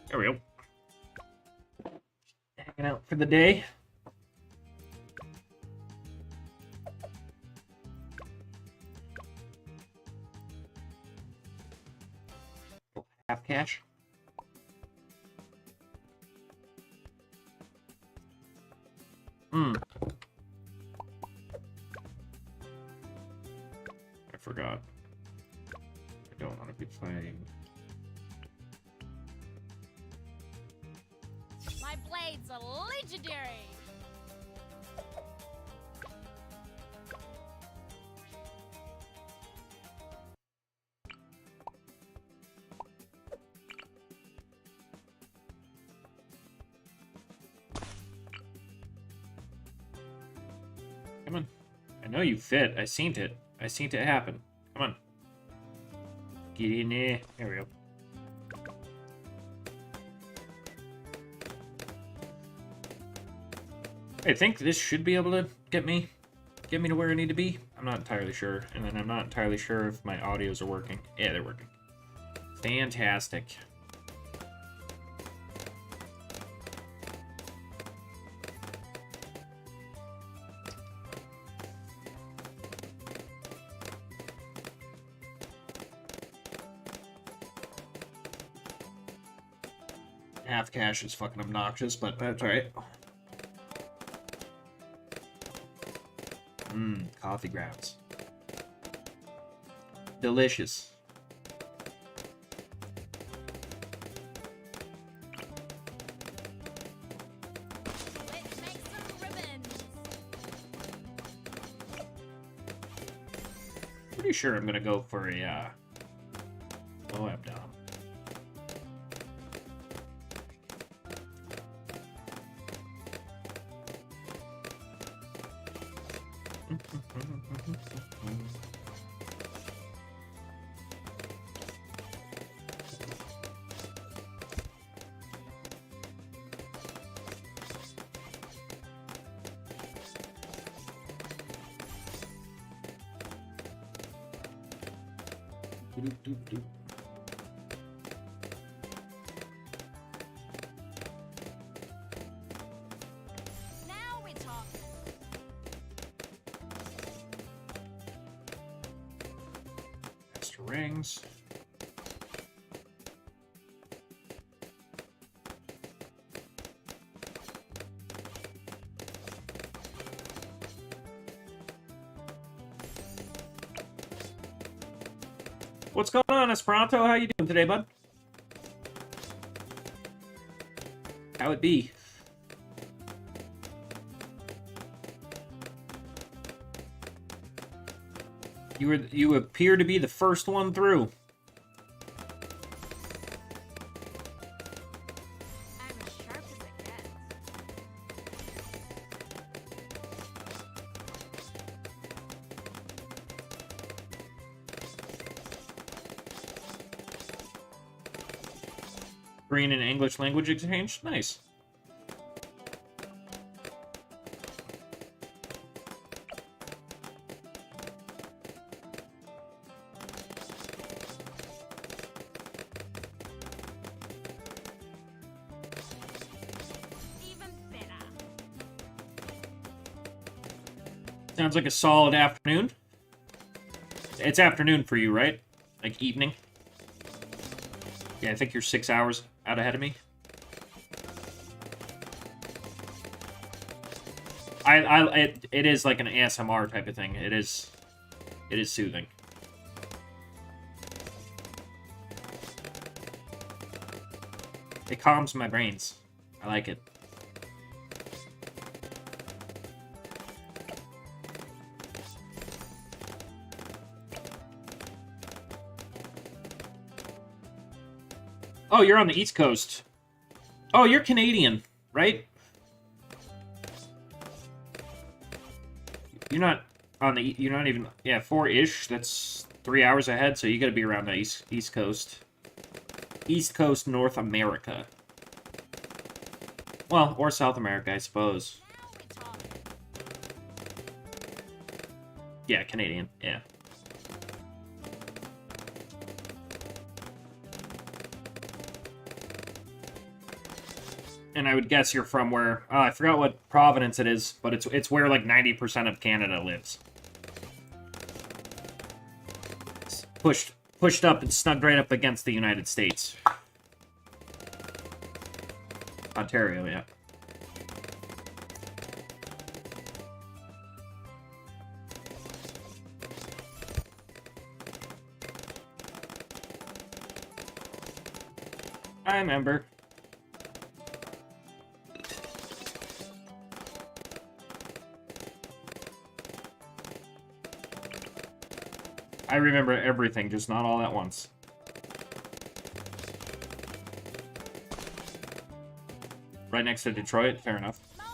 There we go. Hanging out for the day. Half cash. I forgot. I don't want to be playing. My blades are legendary. Come on. I know you fit. I seen it. I seen it happen. Come on. Get in there. There we go. I think this should be able to get me to where I need to be. I'm not entirely sure. And then I'm not entirely sure if my audios are working. Yeah, they're working. Fantastic. Half cash is fucking obnoxious, but that's alright. Coffee grounds. Delicious. Let's make some ribbons. Pretty sure I'm gonna go for a, oh, I'm down. Now we talk. Extra rings. What's going on, Esperanto? How you doing today, bud? How it be? You appear to be the first one through. I'm as sharp as it gets. Korean and English language exchange? Nice. Even better. Sounds like a solid afternoon. It's afternoon for you, right? Like evening? Yeah, I think you're 6 hours out ahead of me. It is like an ASMR type of thing. It is soothing. It calms my brains. I like it. Oh, you're on the East Coast. Oh, you're Canadian, right? You're not on the... You're not even... Yeah, 4-ish. That's 3 hours ahead, so you gotta be around the East Coast. East Coast, North America. Well, or South America, I suppose. Now we're talking. Yeah, Canadian. Yeah. And I would guess you're from where... I forgot what province it is, but it's where, like, 90% of Canada lives. It's pushed up and snugged right up against the United States. Ontario, yeah. I remember. I remember everything, just not all at once. Right next to Detroit, fair enough. Moab.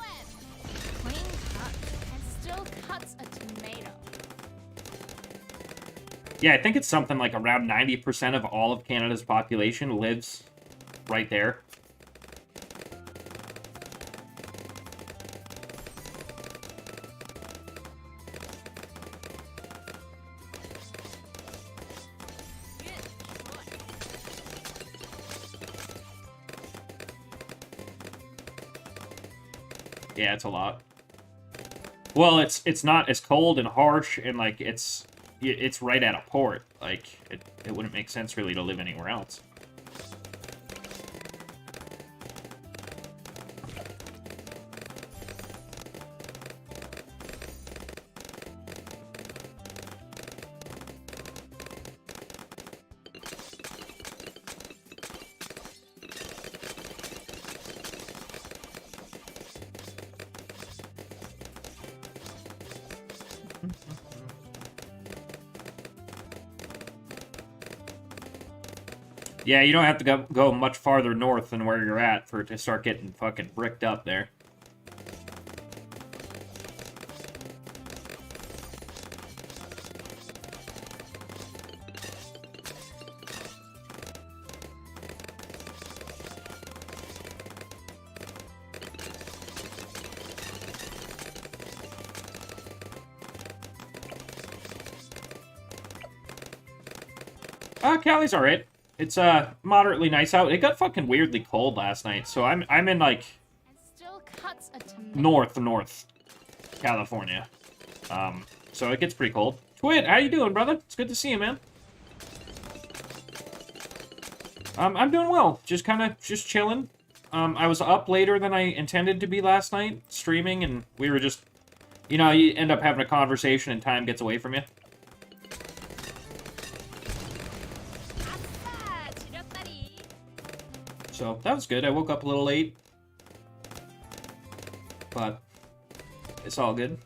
Clean cut and still cuts a tomato. Yeah, I think it's something like around 90% of all of Canada's population lives right there. Yeah, it's a lot. Well, it's not as cold and harsh, and like it's right at a port. Like it wouldn't make sense really to live anywhere else. Yeah, you don't have to go much farther north than where you're at for it to start getting fucking bricked up there. Cali's alright. It's moderately nice out. It got fucking weirdly cold last night, so I'm in like And still cuts a tomato. north California. So it gets pretty cold. Twit, how you doing, brother? It's good to see you, man. I'm doing well. Just chilling. I was up later than I intended to be last night, streaming, and we were just, you know, you end up having a conversation and time gets away from you. So that was good. I woke up a little late, but it's all good.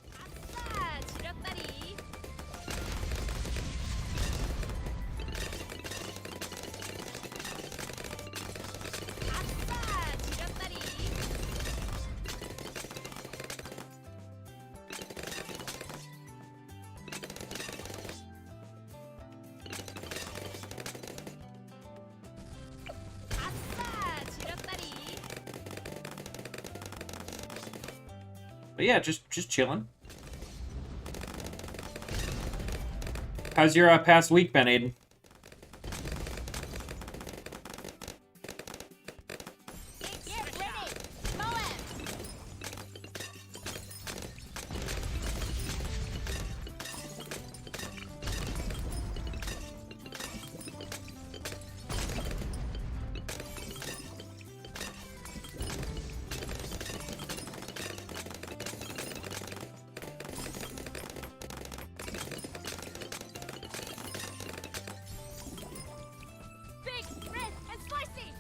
But yeah, just chilling. How's your past week been, Aiden? Get ready. Moab. Big, red, and spicy.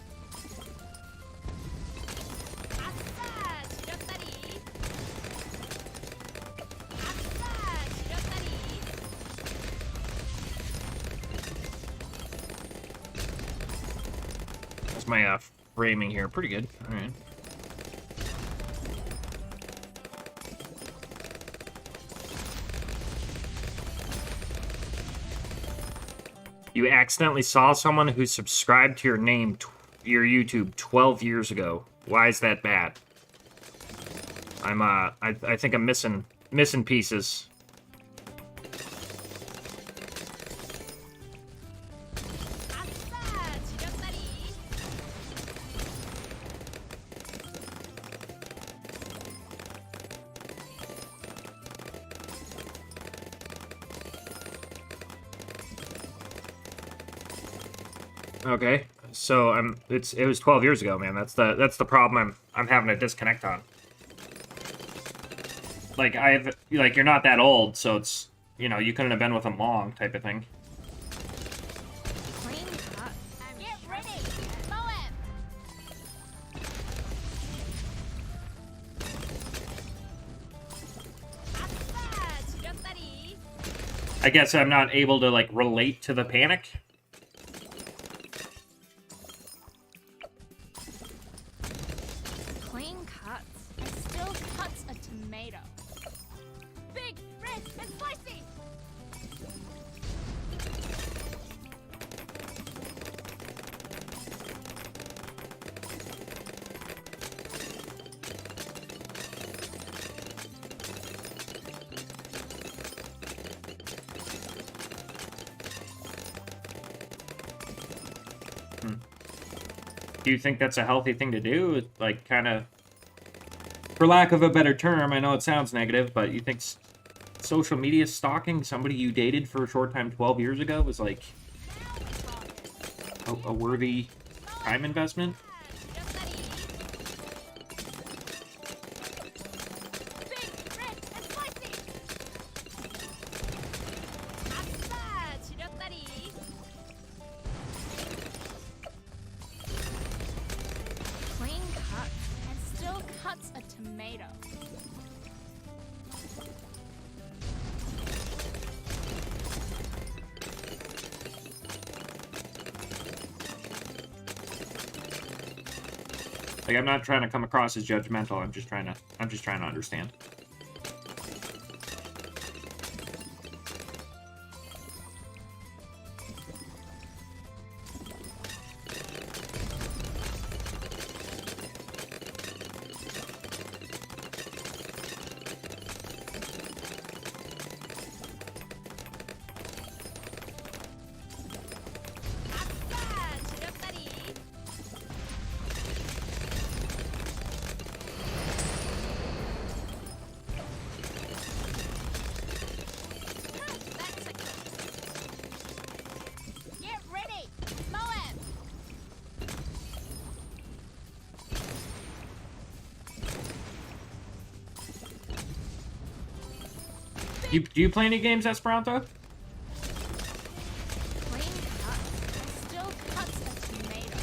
That's my framing here. Pretty good. All right. You accidentally saw someone who subscribed to your name, your YouTube 12 years ago. Why is that bad? I think I'm missing pieces. Okay, so it was 12 years ago, man. That's the problem I'm having a disconnect on. Like you're not that old, so it's, you know, you couldn't have been with him long, type of thing. Clean cut. Get ready. Moab. I guess I'm not able to like relate to the panic. Clean cuts. And still cuts a tomato. Big, red, and spicy. Do you think that's a healthy thing to do? Like, kind of, for lack of a better term, I know it sounds negative, but you think social media stalking somebody you dated for a short time 12 years ago was like a worthy time investment? Clean cuts and still cuts a tomato. Like, I'm not trying to come across as judgmental. I'm just trying to understand. Get ready. Moab. Do you play any games, Esperanto? Clean cuts and still cuts a tomato.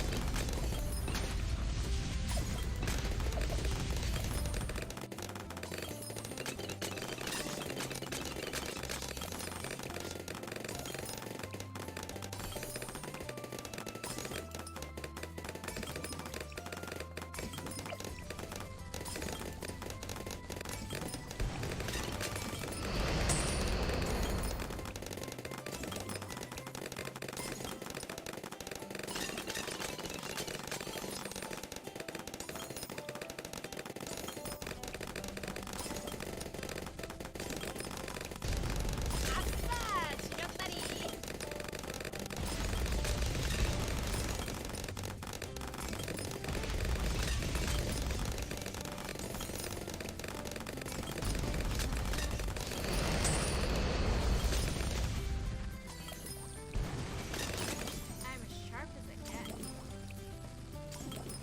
I'm as sharp as it gets.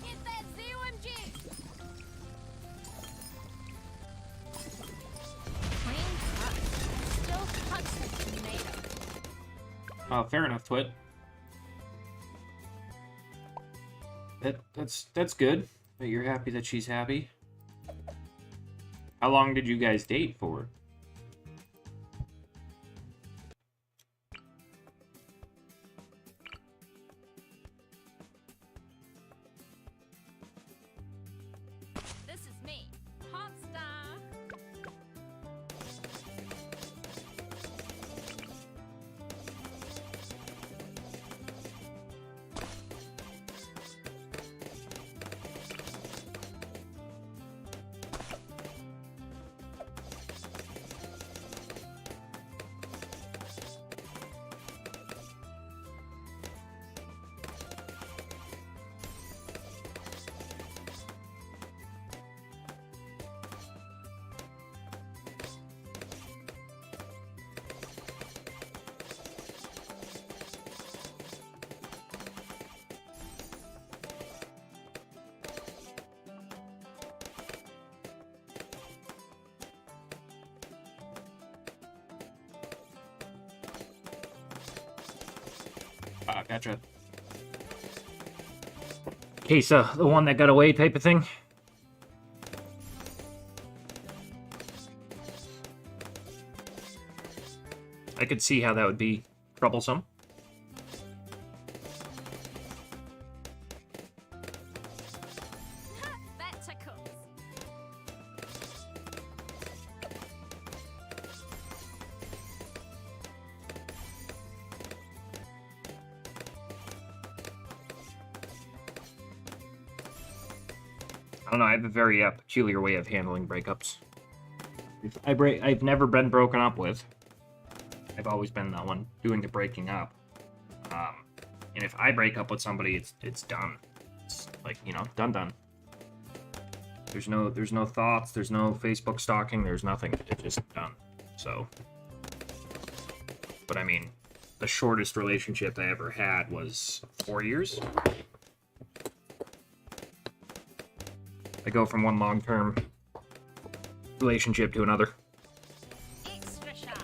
Get that ZOMG! Clean cuts and still cuts a tomato. Oh, fair enough, Twit. That's good. That you're happy that she's happy. How long did you guys date for? Gotcha. Kesa, the one that got away type of thing? I could see how that would be troublesome. That tickles. I don't know, I have a very peculiar way of handling breakups. I've never been broken up with. I've always been the one doing the breaking up. And if I break up with somebody, it's done. It's like, you know, done. There's no thoughts, there's no Facebook stalking, there's nothing. It's just done. So, but I mean, the shortest relationship I ever had was 4 years. I go from one long-term relationship to another. Extra sharp.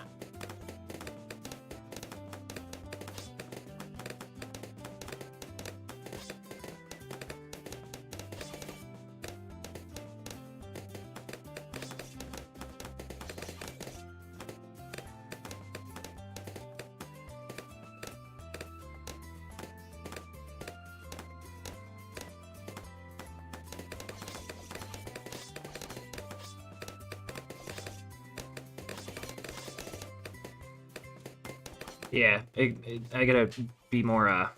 Yeah, I gotta be more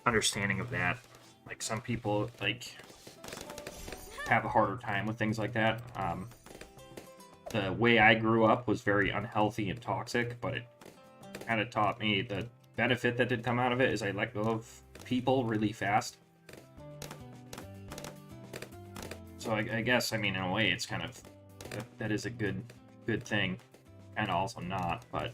understanding of that. Like, some people, like, have a harder time with things like that. The way I grew up was very unhealthy and toxic, but it kind of taught me the benefit that did come out of it is I let go of people really fast. So I guess, I mean, in a way, it's kind of, that is a good thing, and also not, but...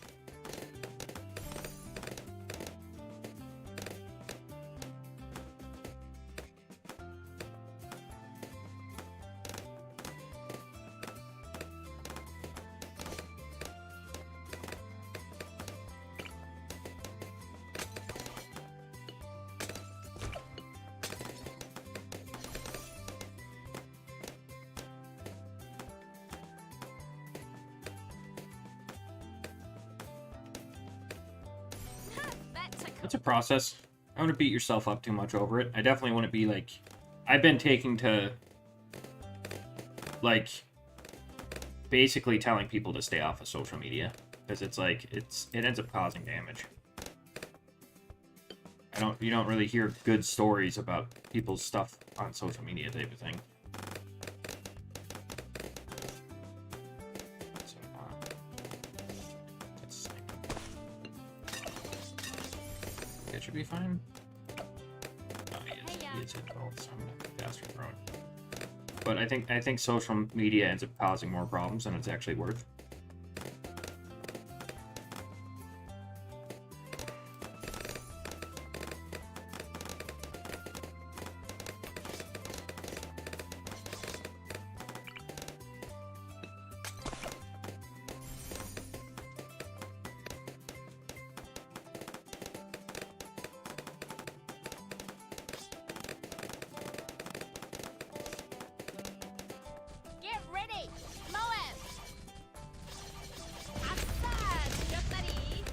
It's a process. I wouldn't beat yourself up too much over it. I definitely wouldn't be like... I've been taking to... like... basically telling people to stay off of social media. Because it's like, it ends up causing damage. You don't really hear good stories about people's stuff on social media type of thing. That should be fine. Oh, he is adult, so I'm gonna have to pass her throat. But I think social media ends up causing more problems than it's actually worth. Get ready, Moab. Asa, Shirotari.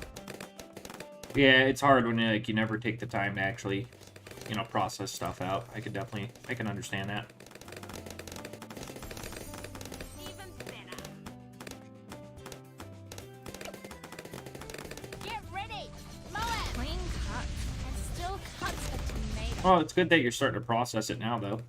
Yeah, it's hard when you never take the time to actually, process stuff out. I can understand that. Even better. Get ready, Moab. Clean cut and still cuts a tomato. Well, it's good that you're starting to process it now, though.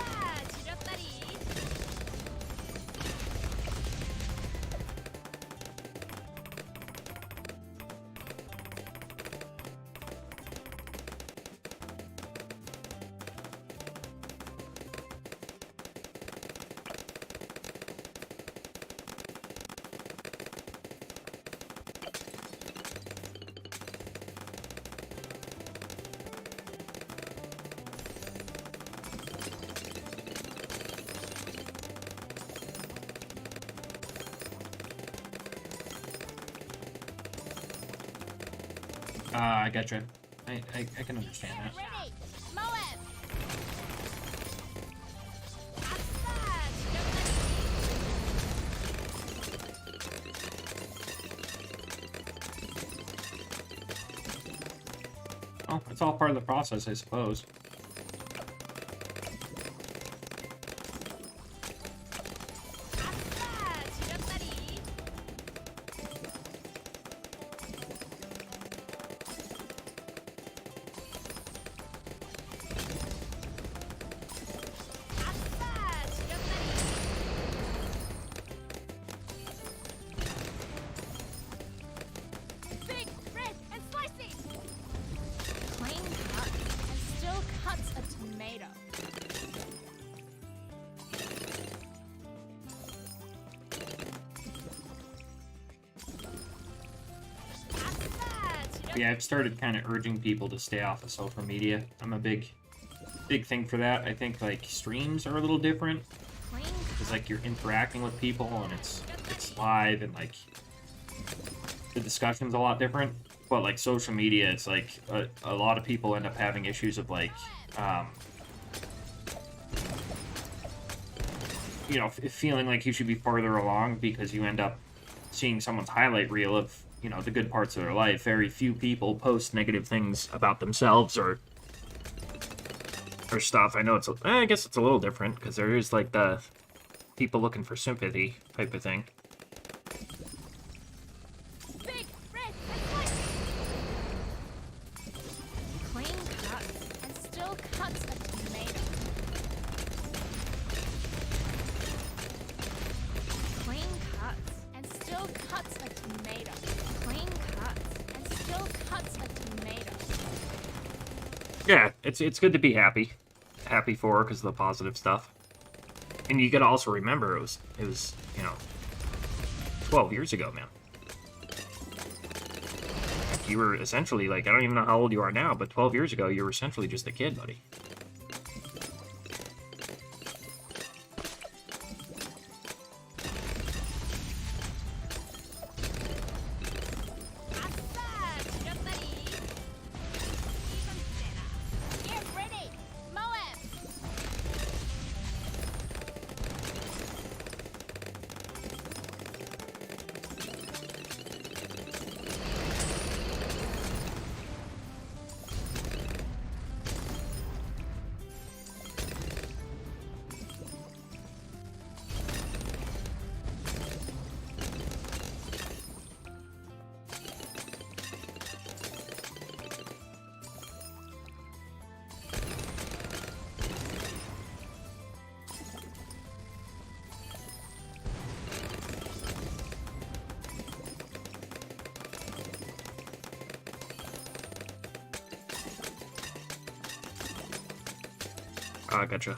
Asa, Shirotari. I gotcha. I can understand that. Ready. Moab. 아싸, Oh, it's all part of the process, I suppose. 아싸, 지렸다리. 아싸, 지렸다리. Big, red, and spicy. Clean cut and still cuts a tomato. 아싸, 지렸다리. Yeah, I've started kind of urging people to stay off of social media. I'm a big thing for that. I think like streams are a little different Clean because like you're interacting with people and it's live and like the discussion's a lot different. But like social media, it's like a lot of people end up having issues of like you know, feeling like you should be further along because you end up seeing someone's highlight reel of, you know, the good parts of their life. Very few people post negative things about themselves or stuff. I know I guess it's a little different because there is like the people looking for sympathy type of thing. Big, red, and spicy. Clean cut and still cuts a tomato. Clean cuts and still cuts a tomato. Clean cuts and still cuts a tomato. Yeah, it's good to be happy for her because of the positive stuff. And you gotta also remember it was you know 12 years ago, man. You were essentially like, I don't even know how old you are now, but 12 years ago you were essentially just a kid, buddy. 아싸, 지렸다리. 이건 세라. Get ready, Moab. Ah, gotcha.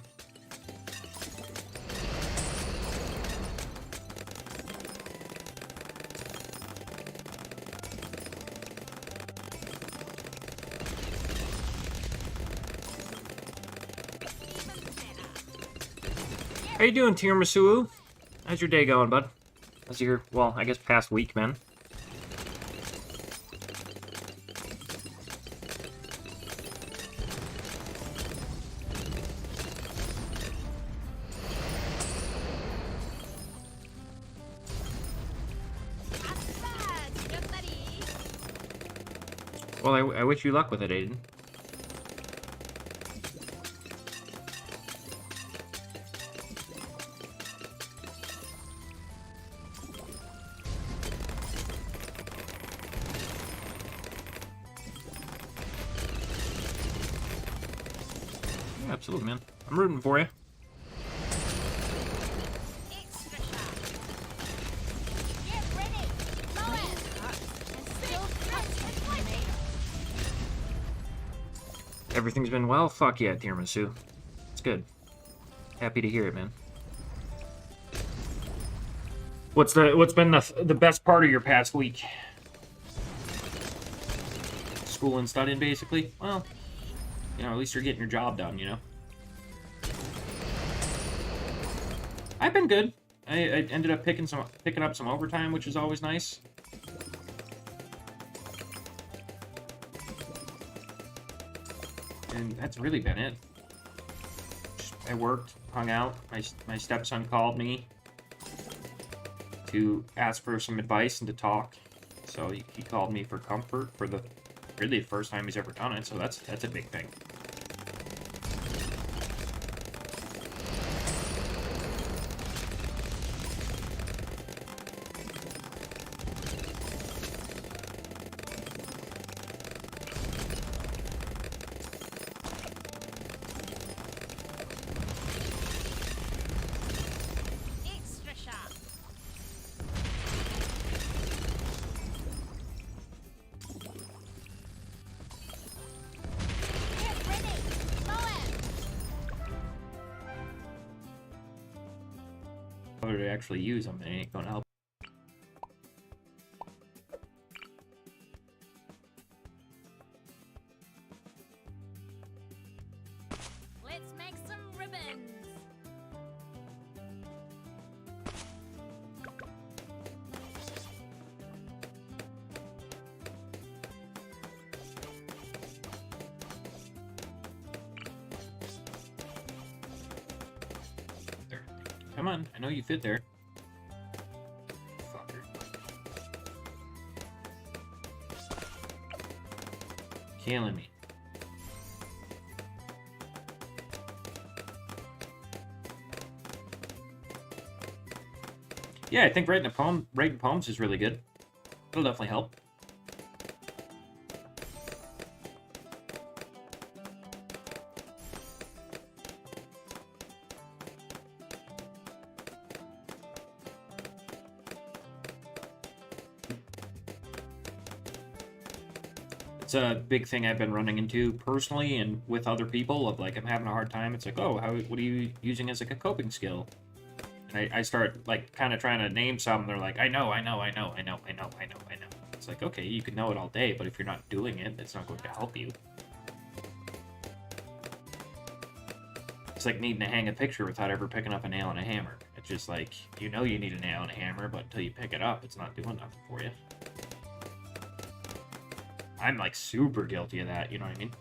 How you doing, Tiramisu? How's your day going, bud? How's your, well, I guess past week, man? 아싸, 지렸다리. Well, I wish you luck with it, Aiden. Yeah, absolutely, man. I'm rooting for you. Extra shot. Get ready, Moab. And still cuts a tomato. Everything's been well? Fuck yeah, Tiramisu. It's good. Happy to hear it, man. What's been the best part of your past week? School and studying, basically? Well, you know, at least you're getting your job done, you know? I've been good. I ended up picking up some overtime, which is always nice. And that's really been it. I worked, hung out. My stepson called me to ask for some advice and to talk. So he called me for comfort for really the first time he's ever done it. So that's a big thing. Extra sharp. Get ready. Moab. Whether to actually use them, it ain't gonna help. Let's make some ribbons. There. Come on, I know you fit there. Fucker. Killing me. Yeah, I think writing poems is really good. It'll definitely help. It's a big thing I've been running into personally and with other people of like I'm having a hard time. It's like, oh, what are you using as like a coping skill? And I start like kind of trying to name some. They're like, I know. It's like, okay, you can know it all day, but if you're not doing it, it's not going to help you. It's like needing to hang a picture without ever picking up a nail and a hammer. It's just like, you know you need a nail and a hammer, but until you pick it up, it's not doing nothing for you. I'm like super guilty of that, you know what I mean?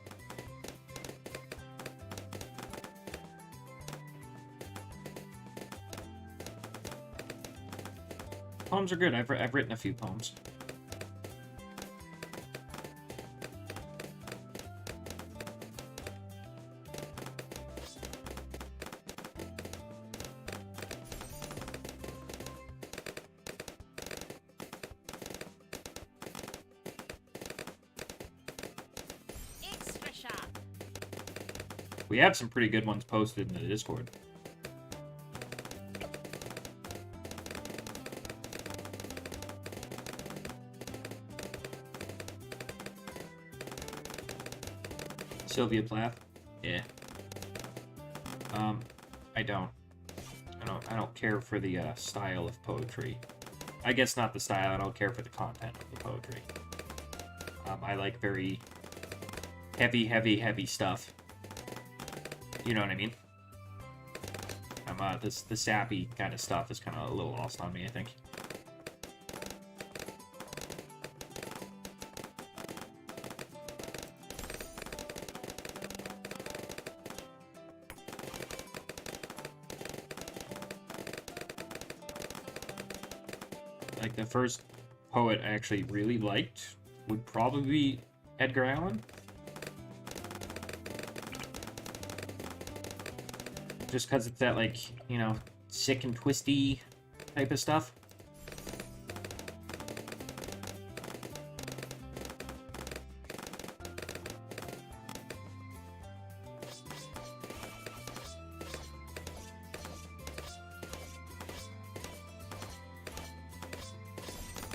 Poems are good. I've written a few poems. Extra sharp. We have some pretty good ones posted in the Discord. Sylvia Plath? Yeah. I don't care for the style of poetry. I guess not the style, I don't care for the content of the poetry. I like very heavy stuff. You know what I mean? The sappy kind of stuff is kind of a little lost on me, I think. Like, the first poet I actually really liked would probably be Edgar Allan. Just because it's that, like, you know, sick and twisty type of stuff.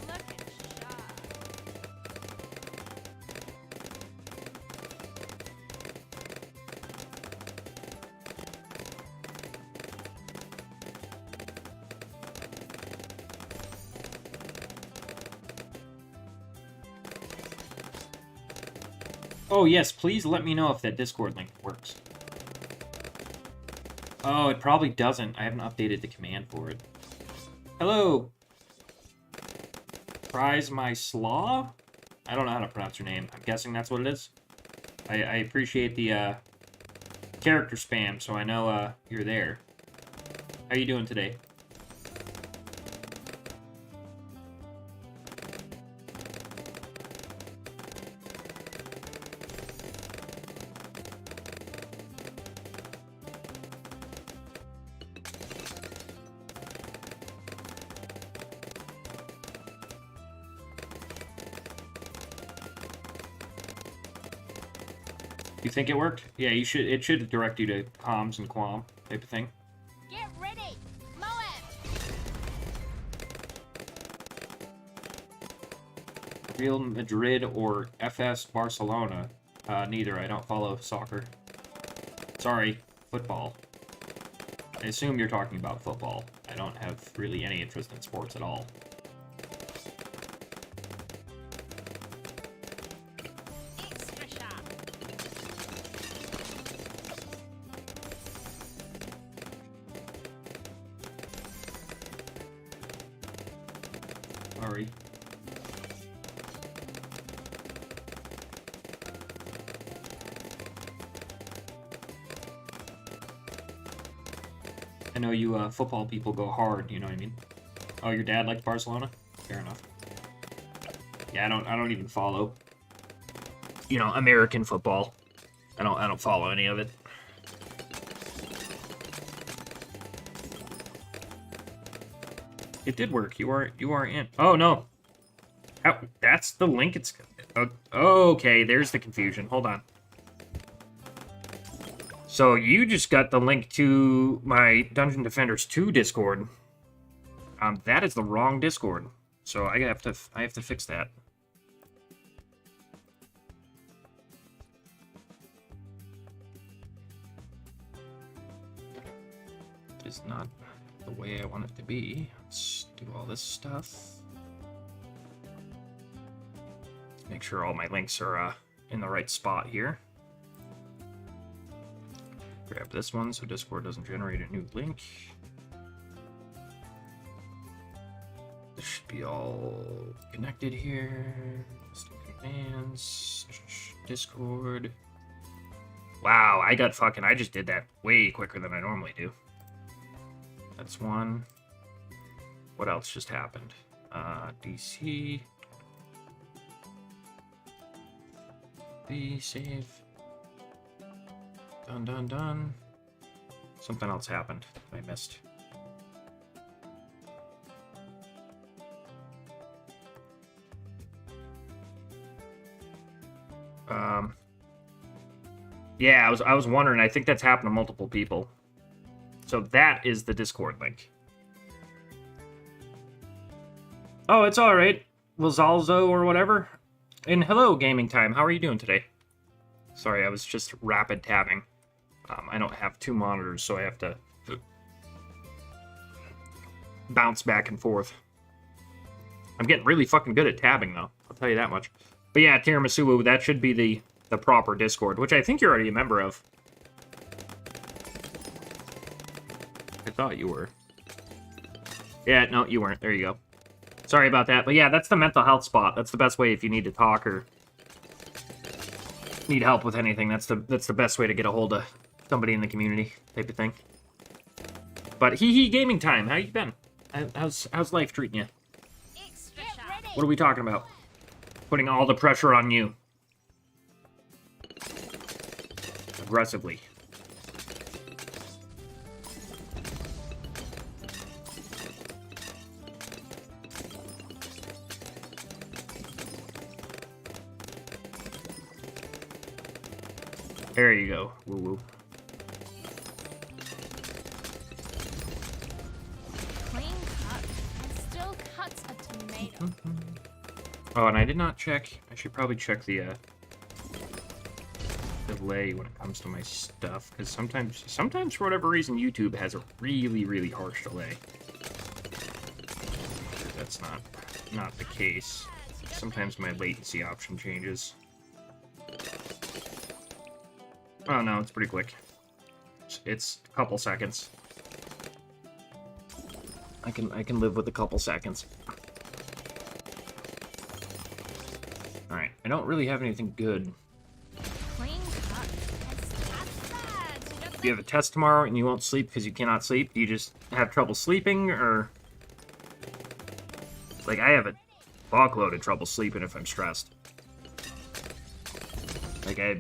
Looking sharp. Oh, yes, please let me know if that Discord link works. Oh, it probably doesn't. I haven't updated the command for it. Hello! Prize my slaw? I don't know how to pronounce your name. I'm guessing that's what it is. I appreciate the character spam, so I know you're there. How you doing today? You think it worked? Yeah, you should. It should direct you to comms and quam type of thing. Get ready! Moab! Real Madrid or FS Barcelona? Neither. I don't follow soccer. Sorry, football. I assume you're talking about football. I don't have really any interest in sports at all. Extra sharp! Sorry. I know you football people go hard, you know what I mean? Oh, your dad liked Barcelona? Fair enough. Yeah, I don't even follow, you know, American football. I don't follow any of it. It did work. You are in. Oh no. How, that's the link. It's okay. There's the confusion. Hold on. So you just got the link to my Dungeon Defenders 2 Discord. That is the wrong Discord. So I have to fix that. It's not the way I want it to be. Let's do all this stuff. Make sure all my links are in the right spot here. Grab this one so Discord doesn't generate a new link. This should be all connected here. System commands, Discord. Wow, I just did that way quicker than I normally do. That's one. What else just happened? DC. B, save. Done. Something else happened I missed. Yeah, I was wondering. I think that's happened to multiple people. So that is the Discord link. Oh, it's all right. Lizalzo or whatever. And hello, Gaming Time. How are you doing today? Sorry, I was just rapid tabbing. I don't have two monitors, so I have to bounce back and forth. I'm getting really fucking good at tabbing, though. I'll tell you that much. But yeah, Tiramisu, that should be the proper Discord, which I think you're already a member of. I thought you were. Yeah, no, you weren't. There you go. Sorry about that. But yeah, that's the mental health spot. That's the best way if you need to talk or need help with anything. That's the best way to get a hold of somebody in the community type of thing. But Gaming Time, how you been? How's life treating you? What are we talking about? Putting all the pressure on you. Aggressively. There you go. Woo woo. Clean cut and still cuts a tomato. Oh, and I did not check. I should probably check the delay when it comes to my stuff, because sometimes for whatever reason YouTube has a really harsh delay. That's not the case. Sometimes my latency option changes. Oh no, it's pretty quick. It's a couple seconds. I can live with a couple seconds. Alright, I don't really have anything good. Clean If you have a test tomorrow and you won't sleep because you cannot sleep, do you just have trouble sleeping, or... Like, I have a fuckload of trouble sleeping if I'm stressed. Like, I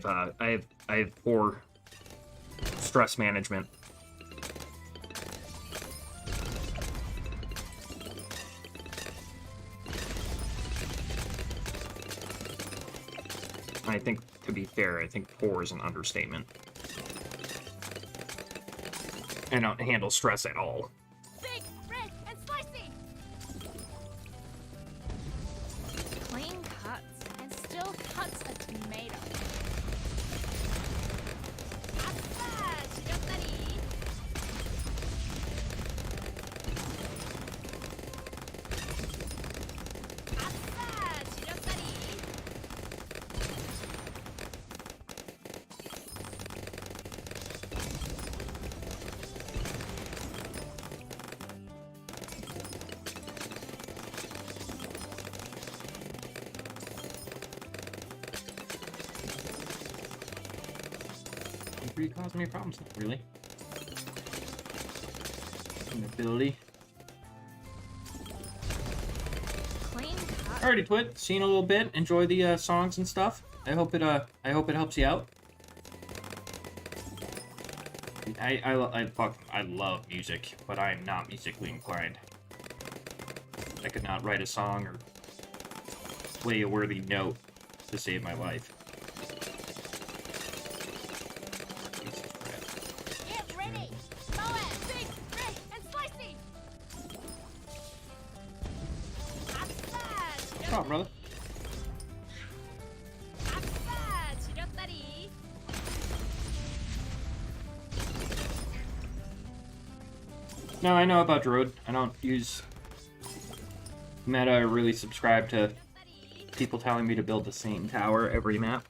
have poor stress management. I think, to be fair, I think poor is an understatement. I don't handle stress at all. Big, red, and spicy. Clean cuts and still cuts a tomato. 아싸, 지렸다리. 아싸, 지렸다리. It really causing me problems, not really. An ability. Clean cut. Alrighty, Twit. Seen a little bit. Enjoy the songs and stuff. I hope it helps you out. I love music, but I am not musically inclined. I could not write a song or play a worthy note to save my life. Get ready. Mow it. Big, red, and spicy. 아싸, Oh, brother. 아싸, 지렸다리. No, I know about Druid. I don't use meta or really subscribe to people telling me to build the same tower every map.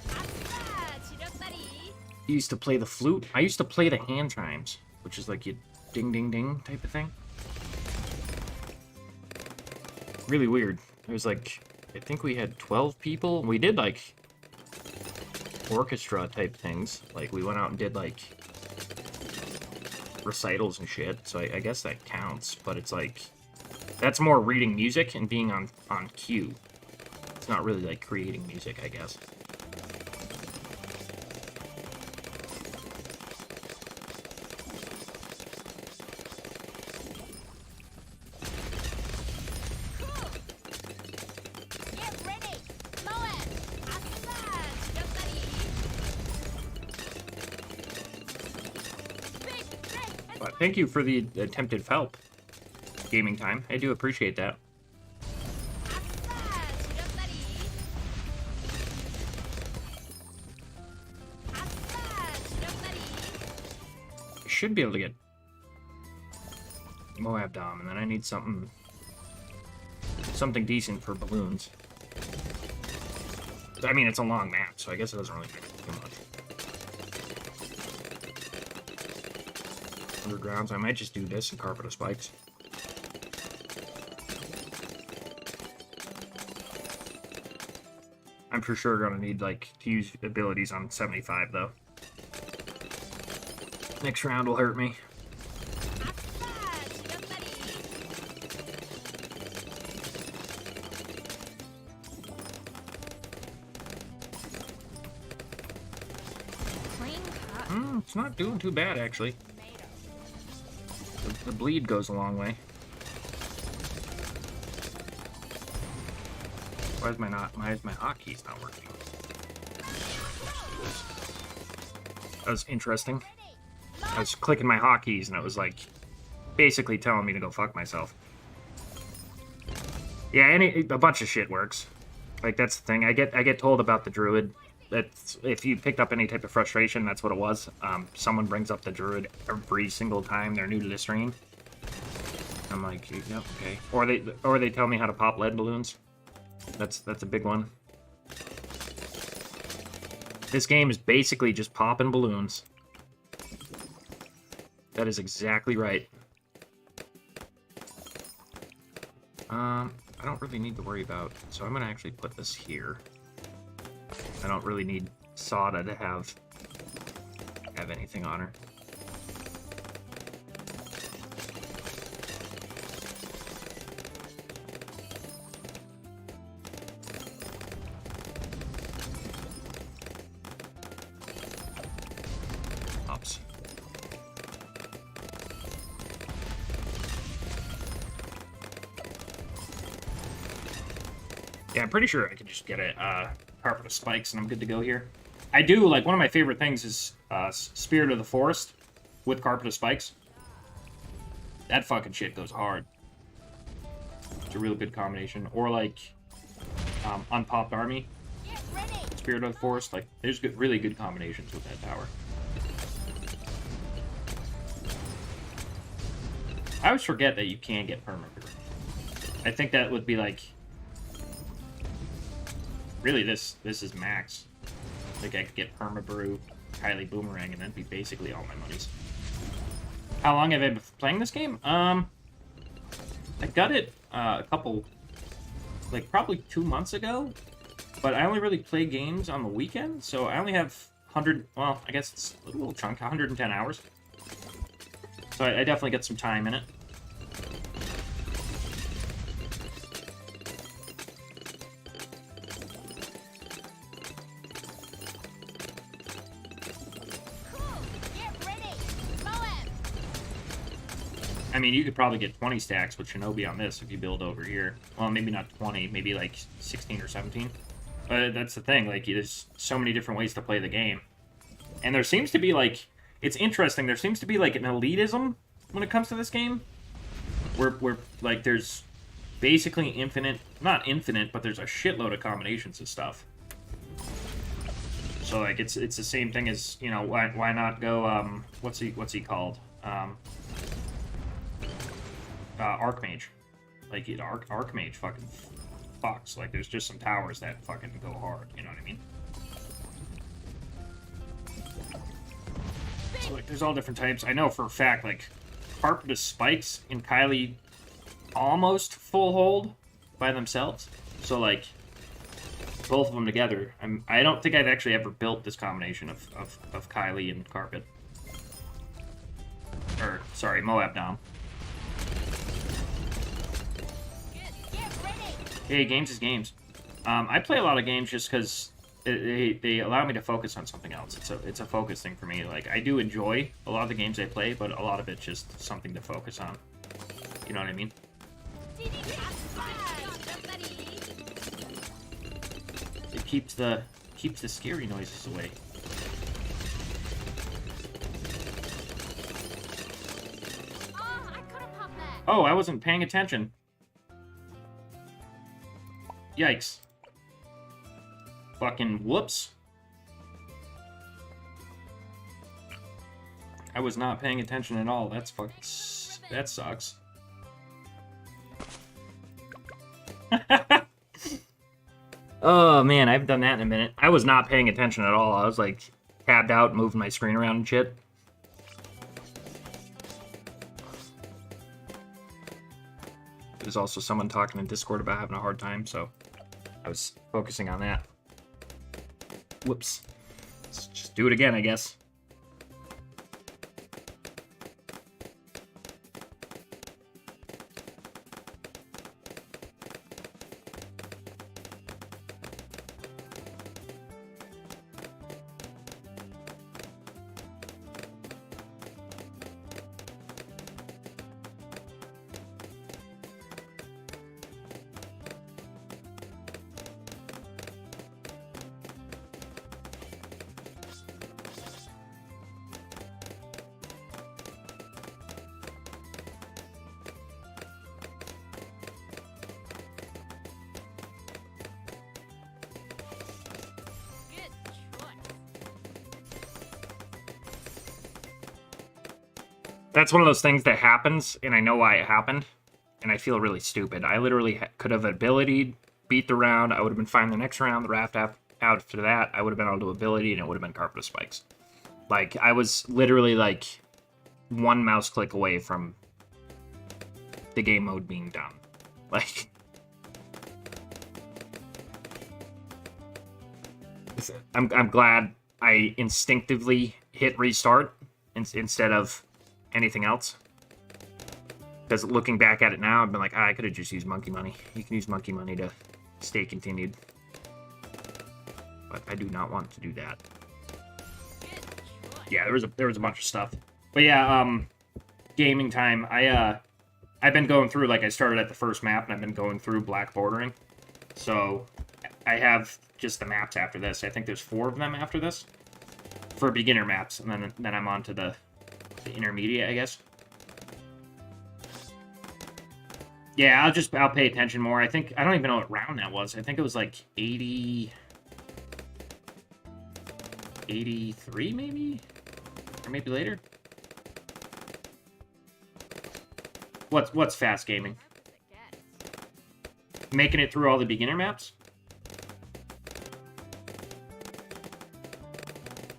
아싸, 지렸다리. You used to play the flute? I used to play the hand chimes, which is like you ding ding ding type of thing. Really weird. It was like, I think we had 12 people. We did like orchestra type things. Like we went out and did like recitals and shit. So I guess that counts, but it's like, that's more reading music and being on cue. It's not really like creating music, I guess. Get ready. Mow it. 아싸, 지렸다리. Big, red, and But thank you for the attempted help. Gaming time. I do appreciate that. 아싸, 지렸다리. 아싸, 지렸다리. I should be able to get Moab Dom, and then I need something decent for balloons. I mean, it's a long map, so I guess it doesn't really matter too much. 100 rounds. I might just do this and Carpet of Spikes. I'm for sure gonna need like to use abilities on 75 though. Next round will hurt me. 아싸, 지렸다리. Clean cut. It's not doing too bad actually. Tomato. The bleed goes a long way. Why is my hotkeys not working? That was interesting. I was clicking my hotkeys and it was like basically telling me to go fuck myself. Yeah, a bunch of shit works. Like that's the thing. I get told about the druid. That's if you picked up any type of frustration, that's what it was. Someone brings up the druid every single time they're new to the stream. I'm like, yep, okay. Or they tell me how to pop lead balloons. That's a big one. This game is basically just popping balloons. That is exactly right. I don't really need to worry about. So I'm going to actually put this here. I don't really need Sada to have anything on her. Oops. Yeah, I'm pretty sure I could just get a carpet of spikes and I'm good to go here. I do, like, one of my favorite things is Spirit of the Forest with carpet of spikes. That fucking shit goes hard. It's a real good combination. Or, like, Unpopped Army, Spirit of the Forest. Like, there's good, really good combinations with that tower. I always forget that you can get permanent. I think that would be, like... Really, this is max. Like, I could get Perma-Brew, Kylie Boomerang, and that'd be basically all my monies. How long have I been playing this game? I got it a couple, like, probably 2 months ago. But I only really play games on the weekend, so I only have 100, well, I guess it's a little chunk, 110 hours. So I definitely get some time in it. I mean, you could probably get 20 stacks with Shinobi on this if you build over here. Well, maybe not 20, maybe like 16 or 17. But that's the thing, like, there's so many different ways to play the game. And there seems to be, like, it's interesting, there seems to be, like, an elitism when it comes to this game. Where like, there's basically infinite, not infinite, but there's a shitload of combinations of stuff. So, like, it's the same thing as, you know, why not go, what's he called? Archmage. Like, Archmage fucking fucks. Like, there's just some towers that fucking go hard, you know what I mean? So, like, there's all different types. I know for a fact, like, Carpet Spikes and Kylie almost full hold by themselves. So, like, both of them together. I don't think I've actually ever built this combination of Kylie and Carpet. Or, sorry, Moab Dom. Hey, games is games. I play a lot of games just because they allow me to focus on something else. It's a focus thing for me. Like, I do enjoy a lot of the games I play, but a lot of it's just something to focus on. You know what I mean? It keeps the scary noises away. Oh, I wasn't paying attention. Yikes. Fucking whoops. I was not paying attention at all. That's fucking... That sucks. Oh, man, I haven't done that in a minute. I was not paying attention at all. I was, like, tabbed out, moving my screen around and shit. There's also someone talking in Discord about having a hard time, so I was focusing on that. Whoops. Let's just do it again, I guess. That's one of those things that happens, and I know why it happened, and I feel really stupid. I literally could have ability, beat the round, I would have been fine the next round, the raft after that, I would have been able to ability, and it would have been Carpet of Spikes. Like, I was literally, like, one mouse click away from the game mode being done. Like, I'm glad I instinctively hit restart instead of anything else. Because looking back at it now, I've been like, I could have just used monkey money. You can use monkey money to stay continued. But I do not want to do that. Yeah, there was a bunch of stuff. But yeah, gaming time. I've been going through, like, I started at the first map and I've been going through black bordering. So I have just the maps after this. I think there's 4 of them after this for beginner maps, and then I'm on to the intermediate, I guess. Yeah, I'll pay attention more. I don't even know what round that was. I think it was like 83 maybe? Or maybe later? What's fast gaming? Making it through all the beginner maps?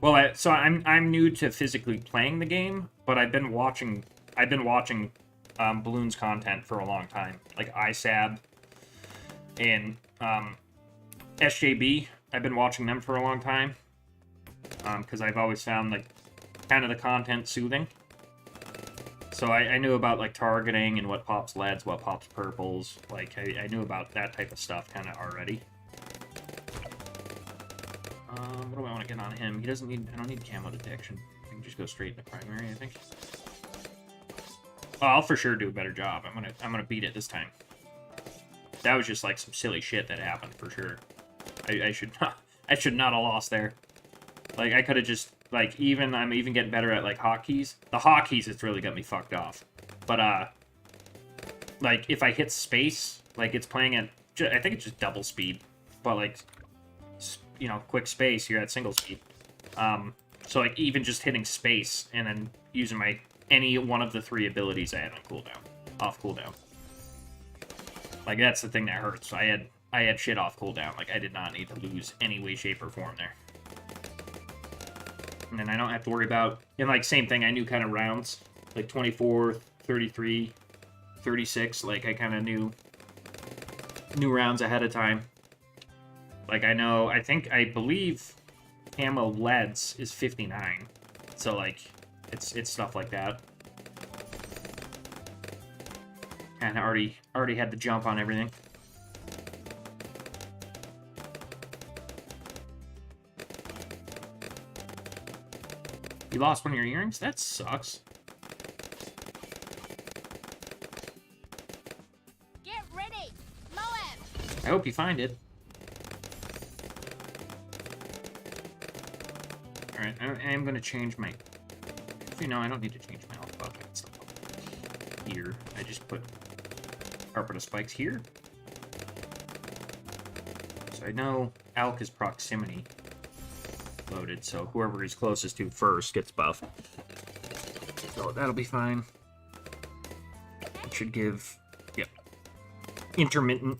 Well, so I'm new to physically playing the game, but I've been watching Bloons content for a long time, like ISAB and SJB. I've been watching them for a long time because I've always found like kind of the content soothing. So I knew about like targeting and what pops leads, what pops purples. Like I knew about that type of stuff kind of already. What do I want to get on him? He doesn't need. I don't need camo detection. I can just go straight into primary, I think. Oh, I'll for sure do a better job. I'm gonna beat it this time. That was just like some silly shit that happened for sure. I should not have lost there. Like I could have just like I'm even getting better at like hotkeys. The hotkeys has really got me fucked off. But like if I hit space, like it's playing at I think it's just double speed, but like you know quick space you're at single speed. So like even just hitting space and then using my any one of the 3 abilities I had on cooldown, off cooldown. Like that's the thing that hurts. I had shit off cooldown. Like I did not need to lose any way, shape, or form there. And then I don't have to worry about, and like same thing, I knew kind of rounds, like 24, 33, 36, like I kind of knew rounds ahead of time. Like I believe camo leads is 59. So like, it's stuff like that. And I already had the jump on everything. You lost one of your earrings? That sucks. Get ready, Moab. I hope you find it. Alright, I am going to change my... Actually, no, I don't need to change my alpha. Stuff here. I just put carpet of spikes here. So I know Alk is proximity loaded, so whoever he's closest to first gets buff. So that'll be fine. It should give, yep, intermittent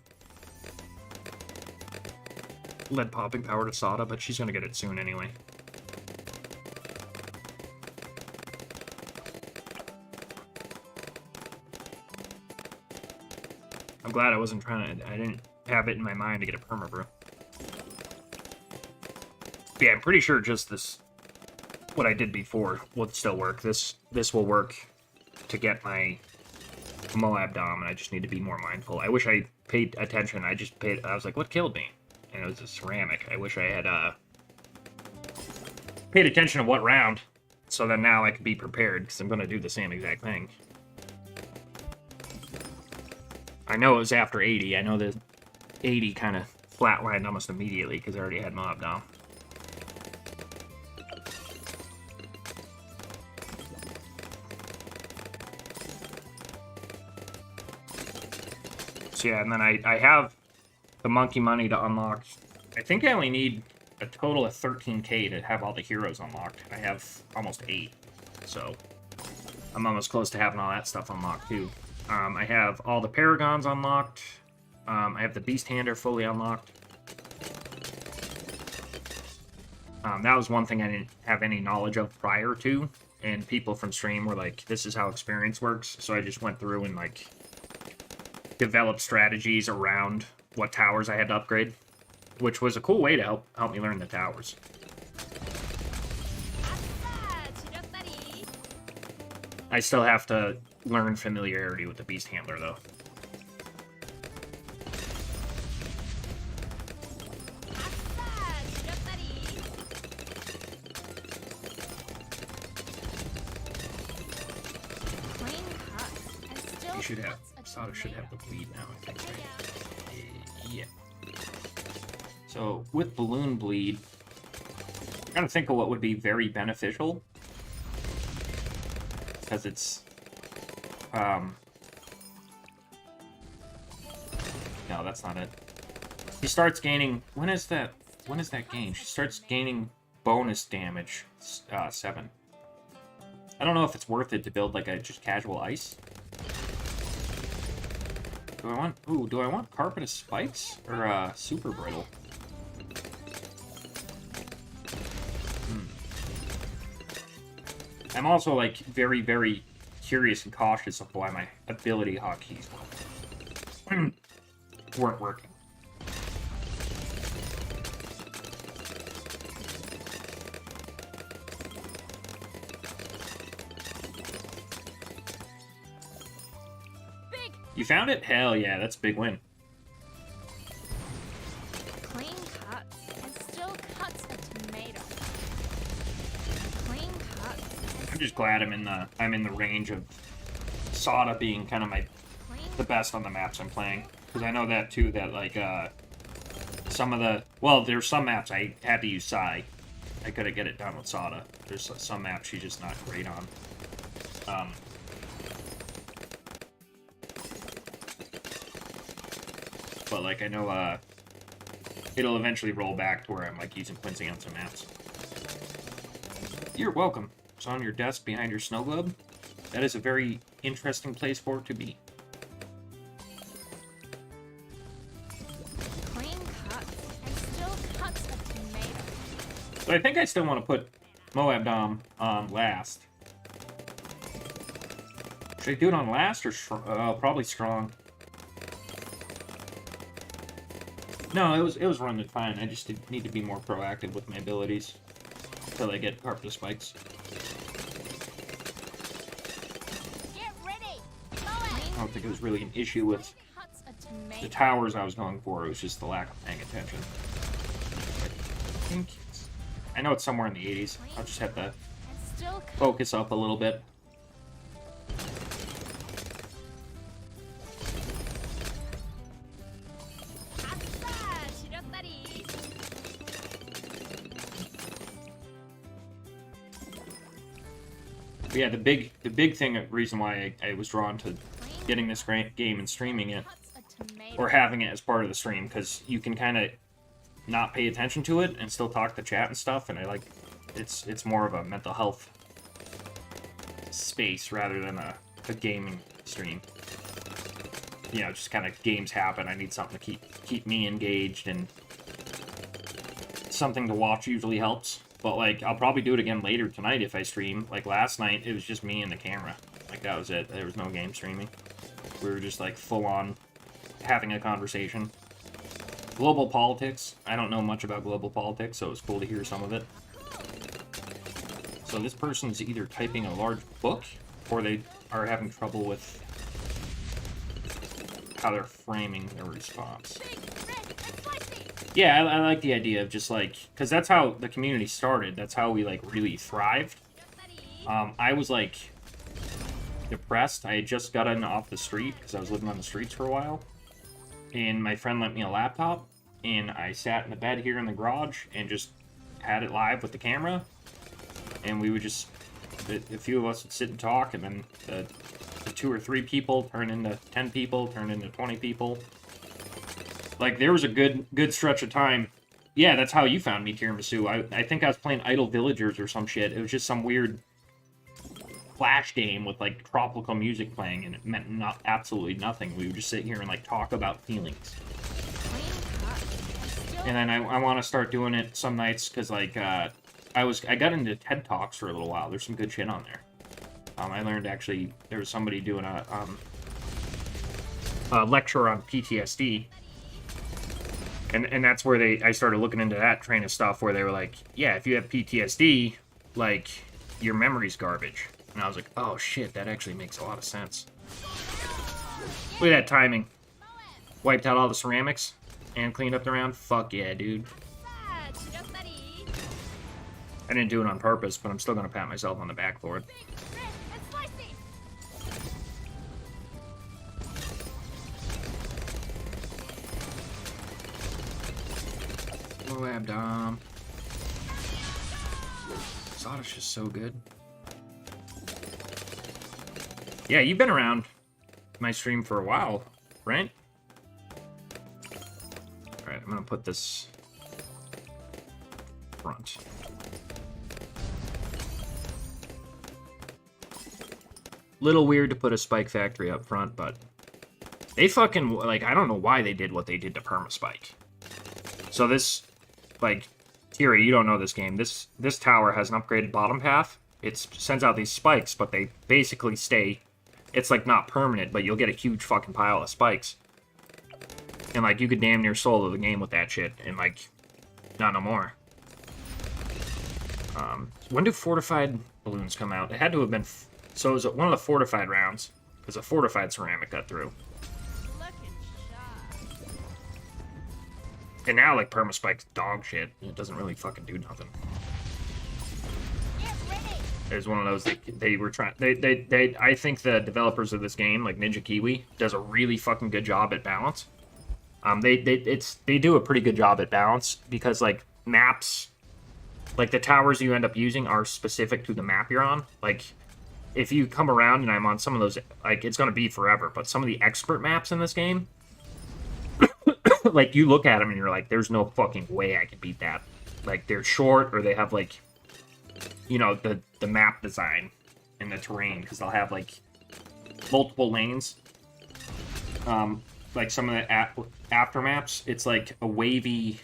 lead popping power to Sada, but she's gonna get it soon anyway. I'm glad I wasn't trying to, I didn't have it in my mind to get a perma brew. Yeah, I'm pretty sure just this, what I did before, will still work. This will work to get my Moab Dom, and I just need to be more mindful. I wish I paid attention. I was like, what killed me? And it was a ceramic. I wish I had paid attention to what round, so that now I could be prepared, because I'm going to do the same exact thing. I know it was after 80. I know that 80 kind of flatlined almost immediately, because I already had Moab Dom. Yeah, and then I have the monkey money to unlock. I think I only need a total of 13k to have all the heroes unlocked. I have almost 8, so I'm almost close to having all that stuff unlocked too. I have all the paragons unlocked. I have the beast hander fully unlocked. That was one thing I didn't have any knowledge of prior to, and people from stream were like, "This is how experience works." So I just went through and like developed strategies around what towers I had to upgrade. which was a cool way to help me learn the towers. 아싸, 지렸다리. I still have to learn familiarity with the Beast Handler, though. 아싸, 지렸다리. Clean cuts and still You should have. cuts a Sada should have the tomato. bleed now, I think. Yeah. Yeah. So, with Balloon Bleed, I'm trying to think of what would be very beneficial. Because it's... No, that's not it. She starts gaining... When is that gain? She starts gaining bonus damage. 7. I don't know if it's worth it to build like a just casual ice. Do I want Carpet of Spikes or Super Brittle? I'm also like very, very curious and cautious of why my ability hotkeys weren't working. Big You found it? Hell yeah, that's a big win. clean cuts and still cuts a tomato. Clean cuts I'm and just glad I'm in the range of Sada being kind of clean the best on the maps I'm playing. Because I know that too, that like some of the, well, there's some maps I had to use Sai. I couldn't get it done with Sada. There's some maps she's just not great on. But like I know it'll eventually roll back to where I'm like using Quincy on some maps. You're welcome. It's on your desk behind your snow globe. That is a very interesting place for it to be. clean cuts and still cuts a tomato. So I think I still want to put Moab Dom on last. Should I do it on last or probably strong? No, it was running fine. I just need to be more proactive with my abilities until I get Carpet of Spikes. Get ready. I don't think it was really an issue with Cuts a the tomato. towers I was going for. It was just the lack of paying attention. I know it's somewhere in the 80s. I'll just have to And still cuts focus up a little bit. 아싸, 지렸다리. But yeah, the big reason why I was drawn to getting this game and streaming it, Cuts a tomato. or having it as part of the stream, because you can kind of not pay attention to it and still talk to chat and stuff, and I like it's more of a mental health space rather than a gaming stream. You know, just kind of games happen. I need something to keep me engaged, and something to watch usually helps. But like, I'll probably do it again later tonight if I stream. Like last night, it was just me and the camera. Like that was it. There was no game streaming. We were just like full on having a conversation. Global politics. I don't know much about global politics, so it was cool to hear some of it. So this person's either typing a large book, or they are having trouble with how they're framing their response. Big, red, and spicy. Yeah, I like the idea of just like, because that's how the community started. That's how we like really thrived. 지렸다리. I was like depressed. I had just gotten off the street because I was living on the streets for a while, and my friend lent me a laptop, and I sat in the bed here in the garage and just had it live with the camera, and we would just a few of us would sit and talk, and then the 2 or 3 people turn into 10 people, turn into 20 people. Like there was a good stretch of time. Yeah, that's how you found me, Tiramisu. I think I was playing Idle Villagers or some shit. It was just some weird flash game with like tropical music playing, and it meant absolutely nothing. We would just sit here and like talk about feelings. Clean cuts and still And then I want to start doing it some nights because like I got into TED Talks for a little while. There's some good shit on there. I learned actually there was somebody doing a lecture on PTSD, And that's where I started looking into that train of stuff where they were like, yeah, if you have PTSD, like, your memory's garbage. And I was like, oh shit, that actually makes a lot of sense. Look at that timing. Wiped out all the ceramics and cleaned up the round. Fuck yeah, dude. I didn't do it on purpose, but I'm still gonna pat myself on the back for it. Oh, Abdom. Zada's just so good. Yeah, you've been around my stream for a while, right? Alright, I'm gonna put this front. Little weird to put a spike factory up front, but they fucking, like, I don't know why they did what they did to Permaspike. So this, like, Tiri, you don't know this game. This tower has an upgraded bottom path. It sends out these spikes, but they basically stay. It's, like, not permanent, but you'll get a huge fucking pile of spikes. And, like, you could damn near solo the game with that shit, and, like, not no more. When do fortified balloons come out? It had to have been... So it was one of the fortified rounds, because a fortified ceramic got through. And now, like, Permaspike's dog shit. It doesn't really fucking do nothing. There's one of those, they were trying... I think the developers of this game, like Ninja Kiwi, does a really fucking good job at balance. They do a pretty good job at balance, because, like, maps... Like, the towers you end up using are specific to the map you're on. Like... If you come around and I'm on some of those, like, it's going to be forever, but some of the expert maps in this game, like, you look at them and you're like, there's no fucking way I can beat that. Like, they're short, or they have, like, you know, the map design and the terrain, because they'll have, like, multiple lanes. Like, some of the after maps, it's, like, a wavy,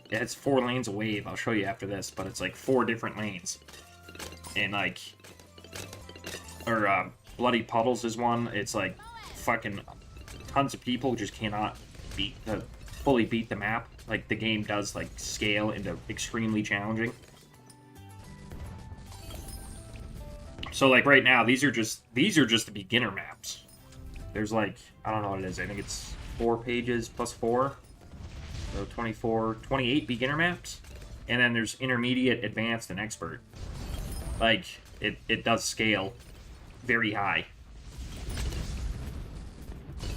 it's 4 lanes a wave, I'll show you after this, but it's, like, 4 different lanes. And, like... Or, Bloody Puddles is one. It's like fucking tons of people just cannot fully beat the map. Like, the game does, like, scale into extremely challenging. So, like, right now, these are just the beginner maps. There's, like, I don't know what it is. I think it's 4 pages plus 4. So 28 beginner maps. And then there's intermediate, advanced, and expert. Like, it does scale very high.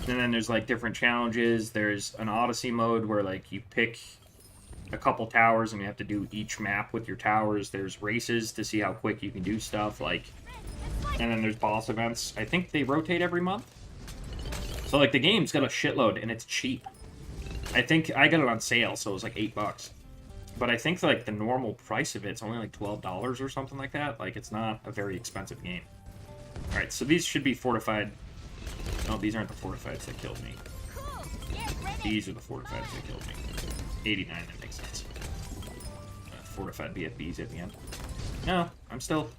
And then there's, like, different challenges. There's an Odyssey mode where, like, you pick a couple towers and you have to do each map with your towers. There's races to see how quick you can do stuff, like... And then there's boss events. I think they rotate every month. So, like, the game's got a shitload, and it's cheap. I think I got it on sale, so it was like $8. But I think, like, the normal price of it's only, like, $12 or something like that. Like, it's not a very expensive game. Alright, so these should be fortified. No, these aren't the fortifieds that killed me. These are the fortifieds that killed me. 89, that makes sense. Fortified BFBs at the end. No, I'm still...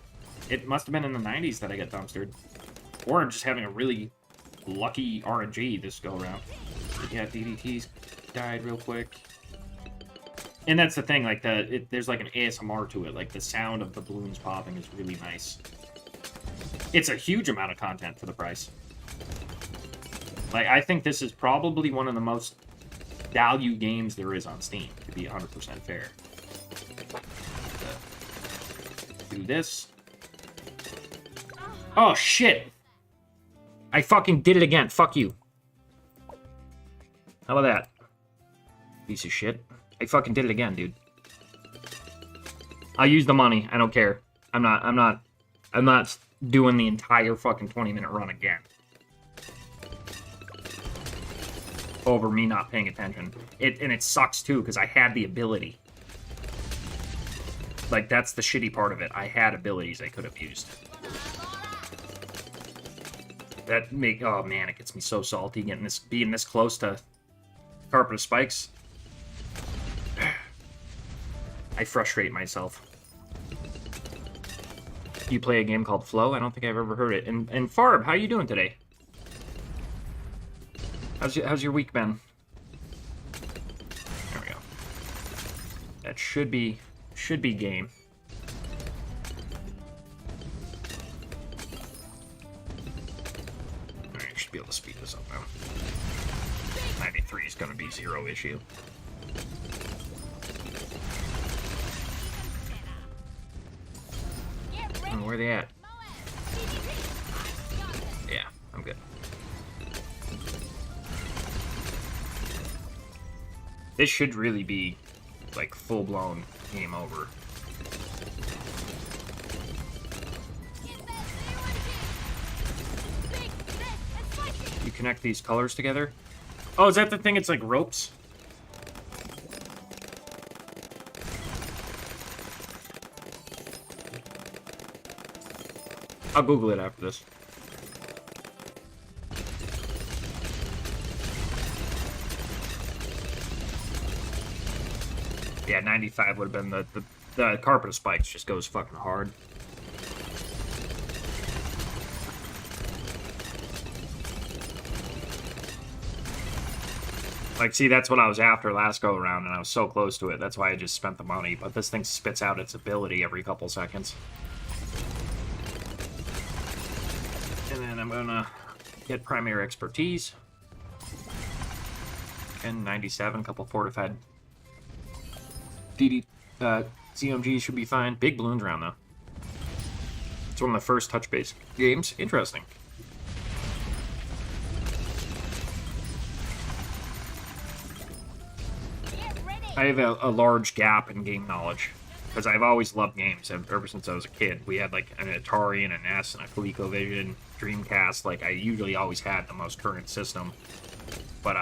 It must have been in the 90s that I got dumpstered. Or I'm just having a really lucky RNG this go-around. Yeah, DDTs died real quick. And that's the thing, like, there's like an ASMR to it. Like, the sound of the balloons popping is really nice. It's a huge amount of content for the price. Like, I think this is probably one of the most value games there is on Steam, to be 100% fair. Do this. Oh, shit! I fucking did it again. Fuck you. How about that? Piece of shit. I fucking did it again, dude. I'll use the money. I don't care. I'm not doing the entire fucking 20-minute run again. Over me not paying attention. And it sucks, too, because I had the ability. Like, that's the shitty part of it. I had abilities I could have used. Oh, man, it gets me so salty being this close to Carpet of Spikes. I frustrate myself. You play a game called Flow? I don't think I've ever heard it. And Farb, how you doing today? How's your week been? There we go. That should be game. Alright, should be able to speed this up now. 93 is gonna be 0 issue. Oh, where are they at? Yeah, I'm good. This should really be like full-blown game over. You connect these colors together. Oh, is that the thing? It's like ropes? I'll Google it after this. Yeah, 95 would have been the carpet of spikes just goes fucking hard. Like, see, that's what I was after last go around, and I was so close to it. That's why I just spent the money. But this thing spits out its ability every couple seconds. And then I'm gonna get primary expertise. And 97, couple fortified. CMG should be fine. Big balloons around, though. It's one of the first touch-based games. Interesting. I have a large gap in game knowledge, because I've always loved games ever since I was a kid. We had, like, an Atari and a NES and a ColecoVision, Dreamcast. Like, I usually always had the most current system. But,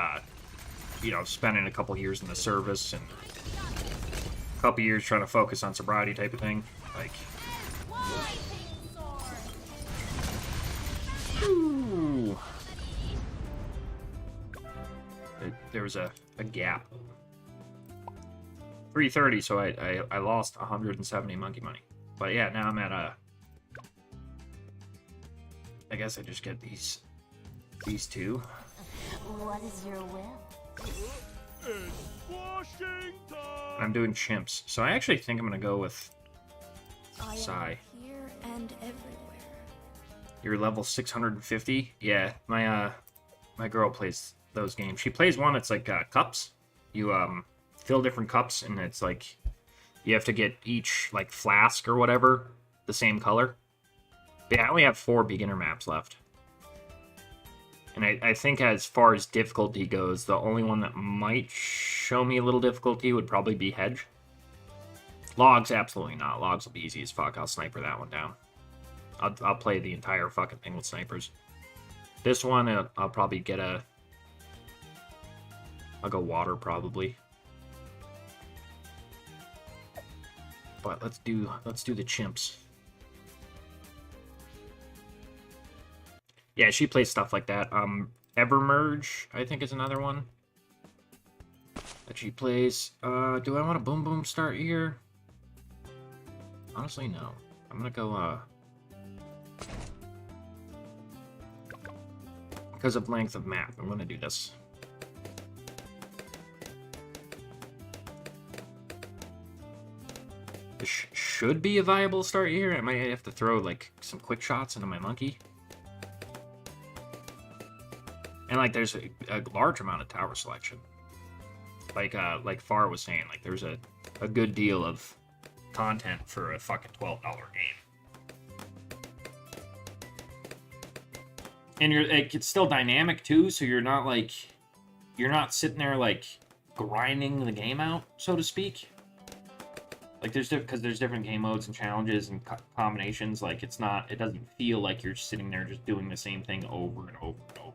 you know, spending a couple years in the service and a couple years trying to focus on sobriety type of thing. Like, ooh. There was a gap. 330, so I lost 170 monkey money. But yeah, now I'm at I guess I just get these two. What is your will? It's Washington! I'm doing chimps, so I actually think I'm gonna go with Psy. Here and everywhere. You're level 650. Yeah, my girl plays those games. She plays one that's like cups. You fill different cups, and it's like you have to get each like flask or whatever the same color. But yeah, I only have 4 beginner maps left. And I think as far as difficulty goes, the only one that might show me a little difficulty would probably be Hedge. Logs, absolutely not. Logs will be easy as fuck. I'll sniper that one down. I'll play the entire fucking thing with snipers. This one, I'll probably get I'll go water, probably. But let's do the chimps. Yeah, she plays stuff like that. Evermerge, I think, is another one that she plays. Do I want a Boom Boom start here? Honestly, no. I'm gonna go, because of length of map, I'm gonna do this. This should be a viable start here. I might have to throw, like, some quick shots into my monkey. And, like, there's a large amount of tower selection. Like Far was saying, like, there's a good deal of content for a fucking $12 game. And it's still dynamic, too, so you're not, like, you're not sitting there, like, grinding the game out, so to speak. Like, because there's different game modes and challenges and combinations. Like, it doesn't feel like you're sitting there just doing the same thing over and over and over.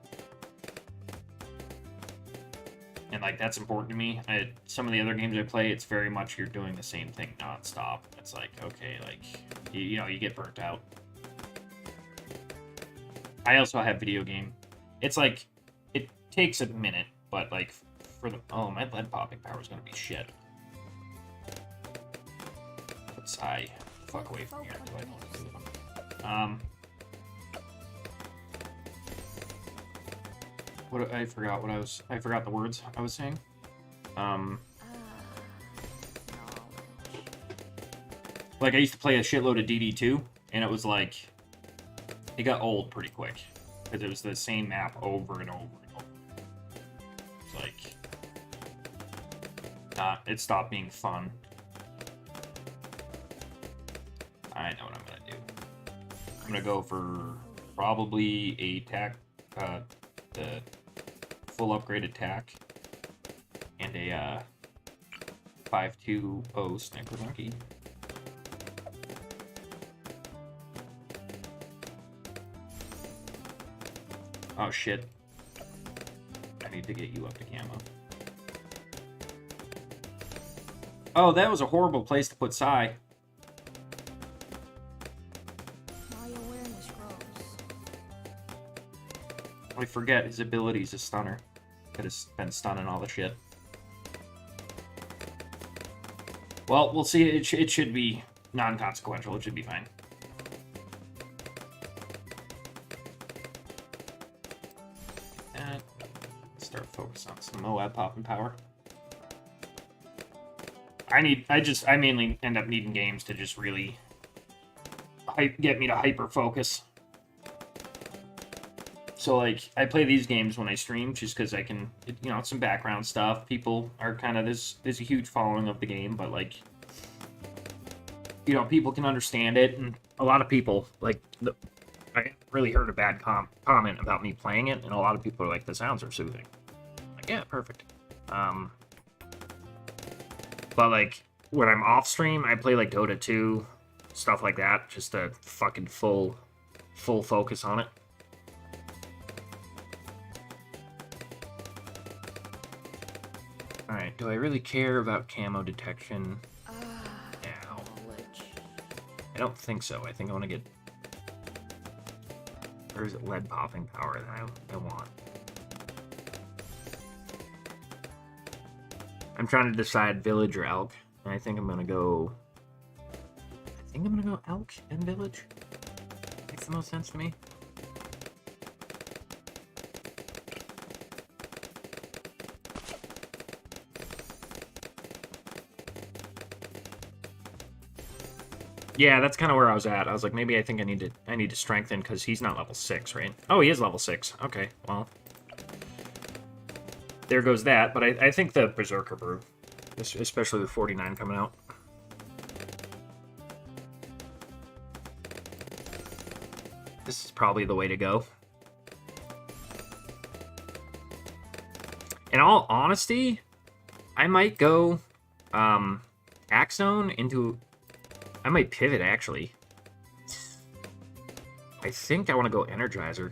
And, like, that's important to me. Some of the other games I play, it's very much you're doing the same thing nonstop. It's like, okay, like, you know, you get burnt out. I also have video game. It's like, it takes a minute, but, like, oh, my lead popping power is going to be shit. Let's fuck away from here. I don't want to do them. I forgot the words I was saying. Like, I used to play a shitload of DD2, and it was like, it got old pretty quick. Because it was the same map over and over and over. It's like, it stopped being fun. I know what I'm gonna do. I'm gonna go for probably a tac, the full upgraded tac, and a 5.2.0 sniper monkey. Oh shit. I need to get you up to camo. Oh, that was a horrible place to put Psy. My awareness grows. I forget his ability's a stunner. Could have been stunning all the shit. Well, we'll see. It should be non-consequential. It should be fine. And start focus on some Moab popping power. I mainly end up needing games to just really get me to hyper focus. So, like, I play these games when I stream just because I can, you know, it's some background stuff. People are kind of, there's a huge following of the game, but, like, you know, people can understand it. And a lot of people, like, I really heard a bad comment about me playing it, and a lot of people are like, the sounds are soothing. Like, yeah, perfect. But, like, when I'm off stream, I play, like, Dota 2, stuff like that, just to fucking full focus on it. Alright, do I really care about camo detection? Ow. Knowledge. I don't think so. I think I want to get... Or is it lead popping power that I want? I'm trying to decide village or elk, and I think I'm gonna go... elk and village. Makes the most sense to me. Yeah, that's kind of where I was at. I was like, maybe I think I need to strengthen because he's not level 6, right? Oh, he is level 6. Okay, well, there goes that. But I think the Berserker Brew, especially with 49 coming out. This is probably the way to go. In all honesty, I might go Axzone into... I might pivot, actually. I think I want to go Energizer.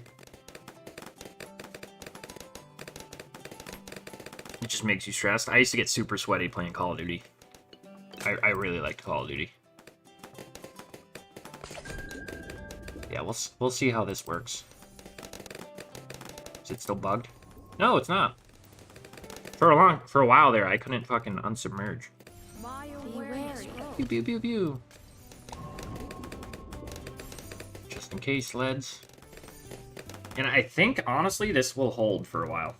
It just makes you stressed. I used to get super sweaty playing Call of Duty. I really liked Call of Duty. Yeah, we'll see how this works. Is it still bugged? No, it's not. For a while there, I couldn't fucking unsubmerge. My awareness grows. Pew pew pew pew. Just in case, leads. And I think, honestly, this will hold for a while.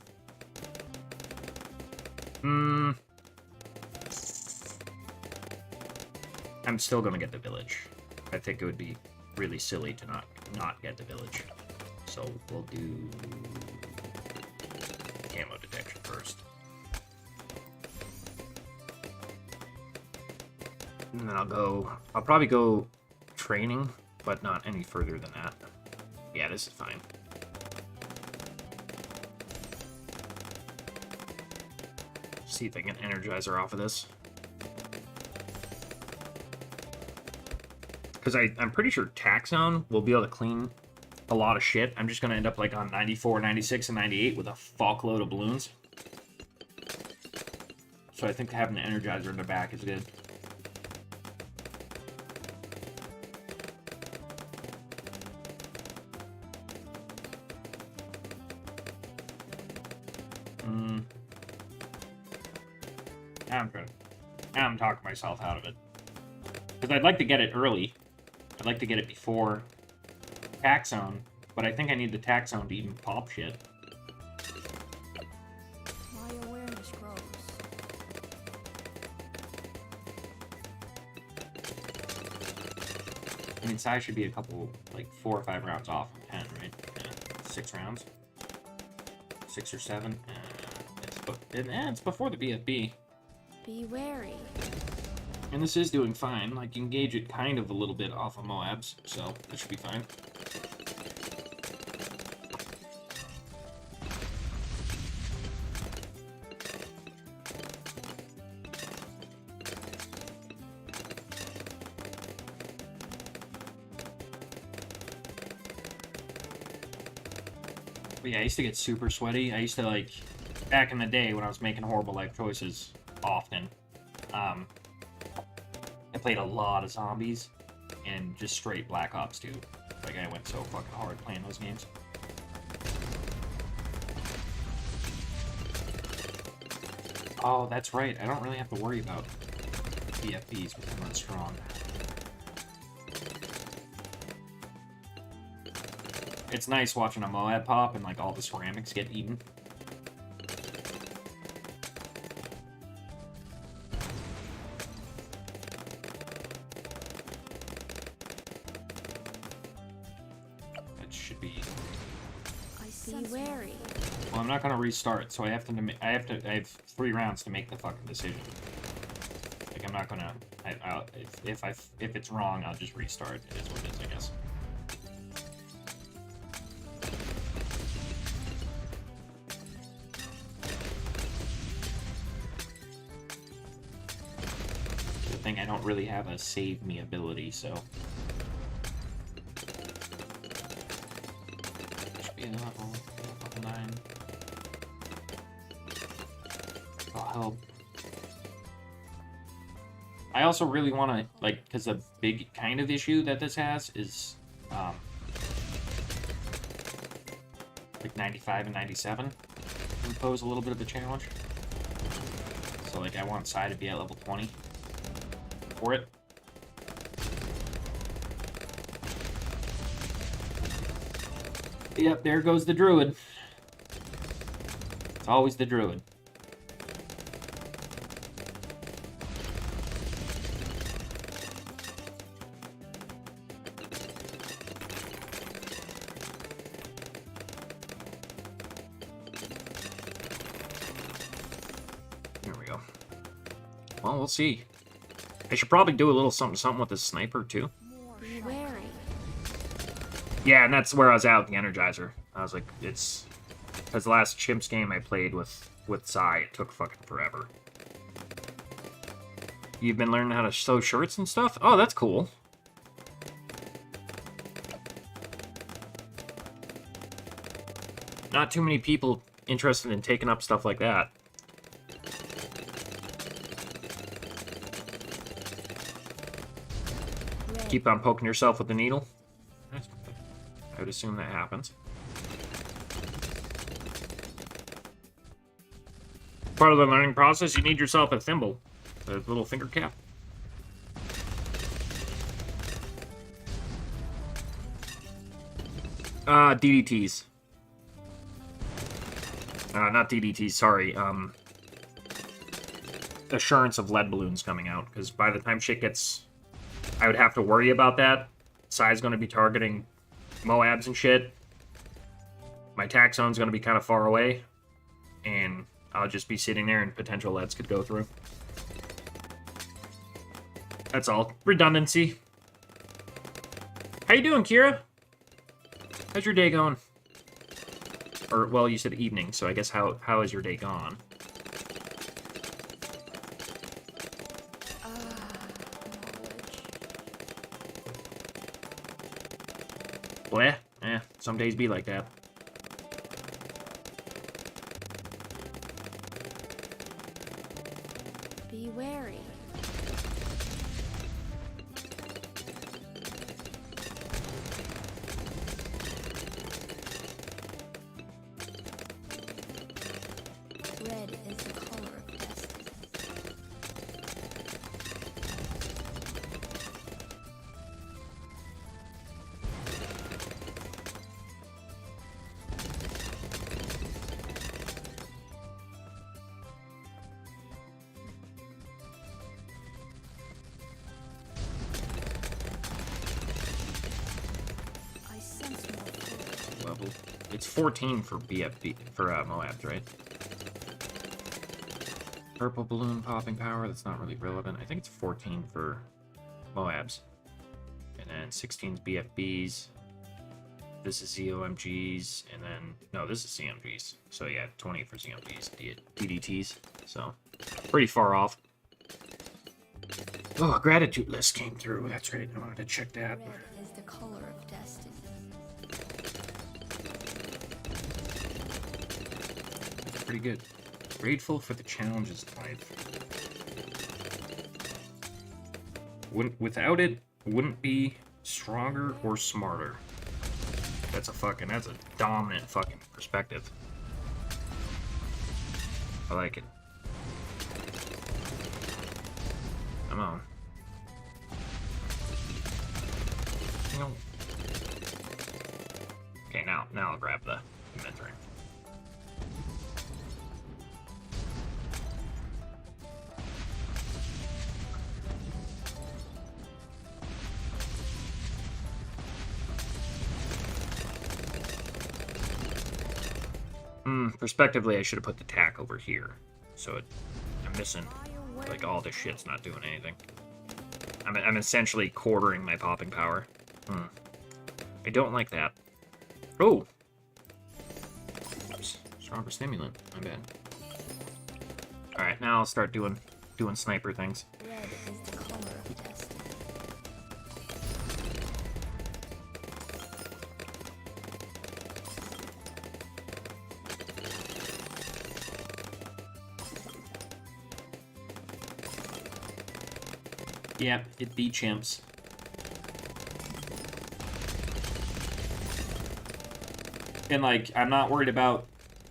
I'm still gonna get the village. I think it would be really silly to not get the village. So we'll do camo detection first. And then I'll probably go training, but not any further than that. Yeah, this is fine. See if I can Energizer off of this. Because I'm pretty sure Taxon will be able to clean a lot of shit. I'm just going to end up like on 94, 96, and 98 with a fuckload of balloons. So I think having an Energizer in the back is good. I'm talking myself out of it. Because I'd like to get it early. I'd like to get it before Taxon, but I think I need the Taxon to even pop shit. My awareness grows. mean, Sai should be a couple, like 4 or 5 rounds off from 10, right? 6 rounds, 6 or 7. It's before the BFB, Be wary. and this is doing fine. Like, you can gauge it kind of a little bit off of Moabs, so that should be fine. But yeah, I used to get super sweaty. I used to, like, back in the day when I was making horrible life choices often, I played a lot of zombies and just straight Black Ops 2. Like, I went so fucking hard playing those games. Oh, that's right. I don't really have to worry about BFBs because I'm not strong. It's nice watching a Moab pop and, like, all the ceramics get eaten. That should be... Be wary. Well, I'm not gonna restart, so I have 3 rounds to make the fucking decision. Like, I'm not gonna... if it's wrong, I'll just restart. It is what it is, I guess. Good thing I don't really have a save me ability, so... Should be a level 9. Oh, help. I also really want to, like, because the big kind of issue that this has is, like, 95 and 97 can pose a little bit of a challenge. So, like, I want Sai to be at level 20 for it. Yep, there goes the druid. It's always the druid. There we go. Well, we'll see. I should probably do a little something with this sniper, too. Be wary. Yeah, and that's where I was at with the Energizer. I was like, it's... Because the last Chimps game I played with Sai, it took fucking forever. You've been learning how to sew shirts and stuff? Oh, that's cool. Not too many people interested in taking up stuff like that. Keep on poking yourself with the needle. I would assume that happens. Part of the learning process, you need yourself a thimble. A little finger cap. DDTs. Not DDTs, sorry. Assurance of lead balloons coming out, because by the time shit gets... I would have to worry about that. Sai's going to be targeting Moabs and shit. My tack zone's going to be kind of far away. And I'll just be sitting there and potential leads could go through. That's all. Redundancy. How you doing, Kira? How's your day going? Or, well, you said evening, so I guess how is your day gone? Bleh. Some days be like that. Be wary. Red is the color of destiny. level. It's 14 for BFB for Moabs, right? Purple balloon popping power. That's not really relevant. I think it's 14 for Moabs, and then 16's BFBs. This is ZOMGs, and then no, this is CMGs. So yeah, 20 for CMGs, DDTs. So pretty far off. Oh, a gratitude list came through. That's right. I wanted to check that. Red is the color of destiny. Pretty good. Grateful for the challenges in life. Without it, wouldn't be stronger or smarter. That's a dominant fucking perspective. I like it. Come on. Okay, now I'll grab the inventory. Perspectively, I should have put the tack over here. So I'm missing, like, all this shit's not doing anything. I'm essentially quartering my popping power. I don't like that. Oh! Oops. Stronger stimulant. My bad. Alright, now I'll start doing sniper things. Red is the color of destiny. Yep, it beat chimps. And like, I'm not worried about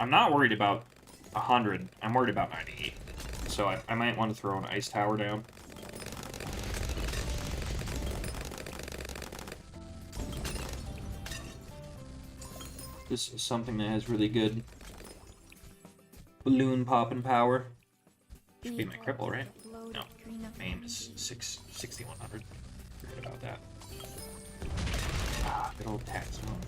100. I'm worried about 98. So I might want to throw an ice tower down. This is something that has really good balloon popping power. Should be my cripple, right? No. Aim is 6100. Forget about that. Ah, good old tax zone.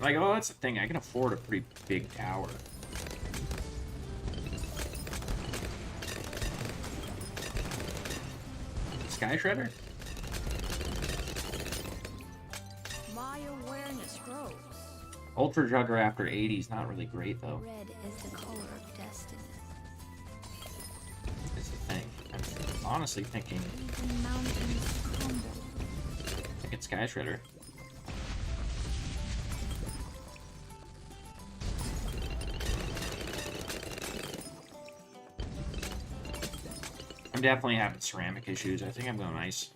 Like, oh, that's the thing. I can afford a pretty big tower. Sky Shredder? My awareness grows. Ultra Jugger after 80 is not really great, though. Red is the color of destiny. That's the thing. I'm honestly thinking... Even mountains crumble. I think it's Sky Shredder. I'm definitely having ceramic issues. I think I'm going ice.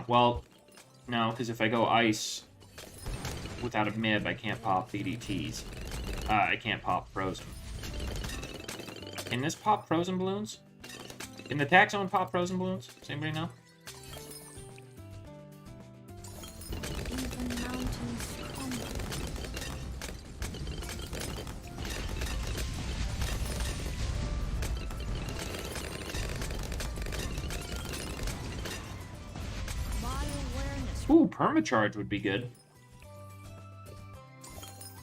Well, no, because if I go ice without a MIB, I can't pop DDTs. I can't pop frozen. Can this pop frozen balloons? Can the tax zone pop frozen balloons? Does anybody know? Even mountains crumble. My awareness. Ooh, permacharge would be good.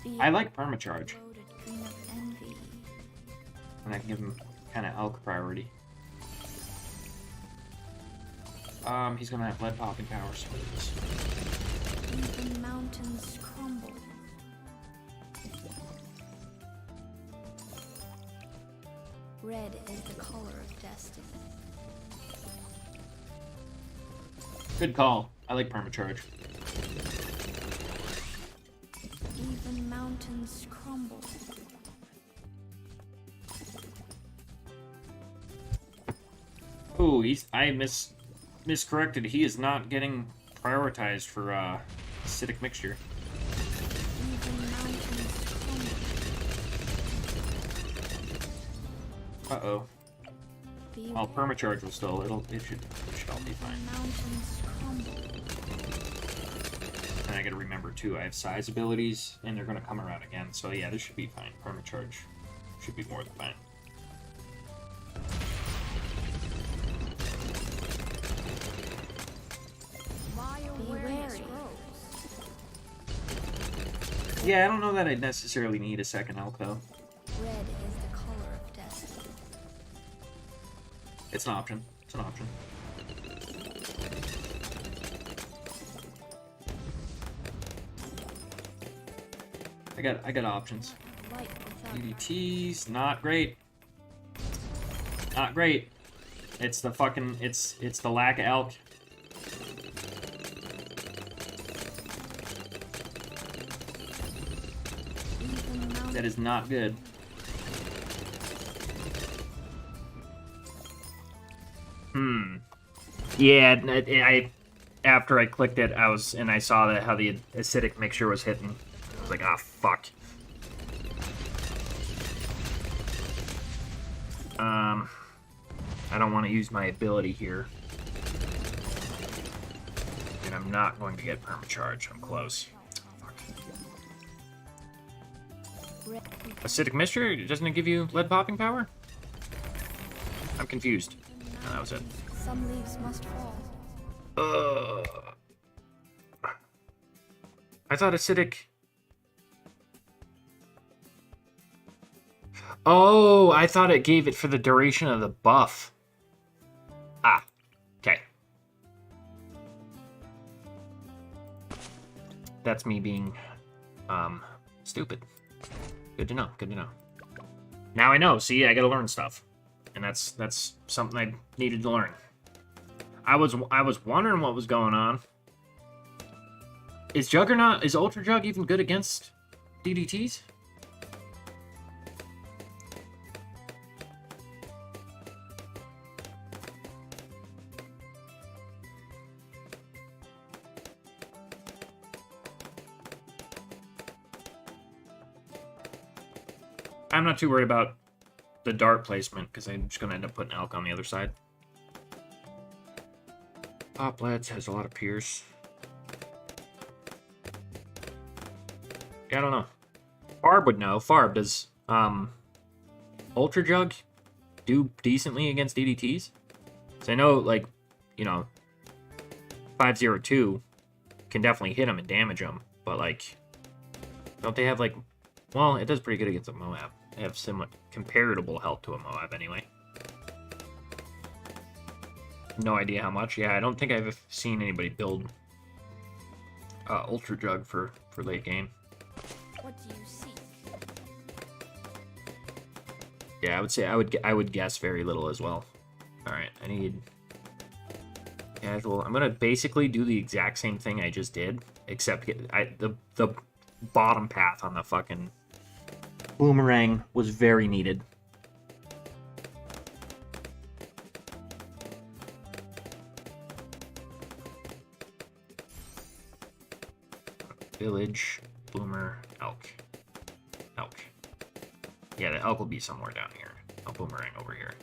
The I like permacharge. loaded green of envy. And I can give him kind of elk priority. He's gonna have lead popping power, so it is. Even mountains crumble. Red is the color of destiny. Good call. I like permacharge. Even mountains crumble. Ooh, I miscorrected. He is not getting prioritized for acidic mixture. Even mountains crumble. Uh-oh. Well, permacharge will still, it should all be fine. Mountains crumble. And I gotta remember too, I have size abilities, and they're gonna come around again, so yeah, this should be fine. Permacharge should be more than fine. Yeah, I don't know that I necessarily need a second elk, though. Red is the color of death. It's an option. It's an option. I got options. Light without DDTs, not great. Not great. It's the fucking, it's the lack of elk. even mountain. That is not good. Yeah, I after I clicked it, I saw that how the acidic mixture was hitting. I was like, ah, fuck. I don't want to use my ability here. And I'm not going to get permacharge. I'm close. Fuck. Red. Acidic mixture? Doesn't it give you lead popping power? I'm confused. No, that was it. Some leaves must fall. I thought acidic. Oh, I thought it gave it for the duration of the buff. Ah, okay. That's me being, stupid. Good to know. Good to know. Now I know. See, I gotta learn stuff, and that's something I needed to learn. I was wondering what was going on. Is Ultra Jug even good against DDTs? I'm not too worried about the dart placement because I'm just going to end up putting elk on the other side. Poplets has a lot of pierce. Yeah, I don't know. Farb would know. Farb, does Ultra Jug do decently against DDTs? So I know, like, you know, 502 can definitely hit them and damage them, but, like, don't they have, like, well, it does pretty good against a Moab. They have somewhat comparable health to a Moab anyway. No idea how much. Yeah, I don't think I've seen anybody build Ultra Jug for late game. What do you see? Yeah, I would say I would guess very little as well. All right, I need casual. I'm gonna basically do the exact same thing I just did, except the bottom path on the fucking boomerang was very needed. Village, boomer, elk. Elk. Yeah, the elk will be somewhere down here. A boomerang over here.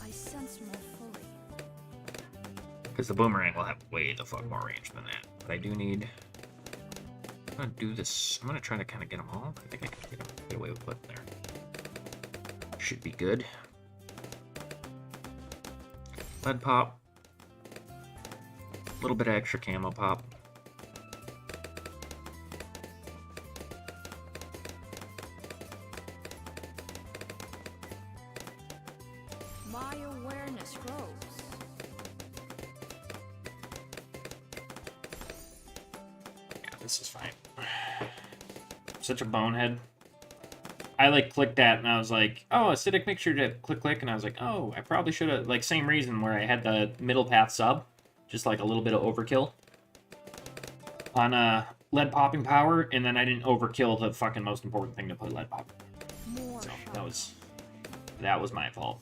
I sense more fully. Because the boomerang will have way the fuck more range than that. But I do need... I'm gonna do this. I'm gonna try to kind of get them all. I think I can get away with putting there. Should be good. Lead pop. A little bit of extra camo pop. My awareness grows. Yeah, this is fine. Such a bonehead. I like clicked that and I was like, oh, acidic mixture to click, and I was like, oh, I probably should have, like, same reason where I had the middle path sub, just like a little bit of overkill on lead popping power, and then I didn't overkill the fucking most important thing to put lead popping. More So shots. that was my fault.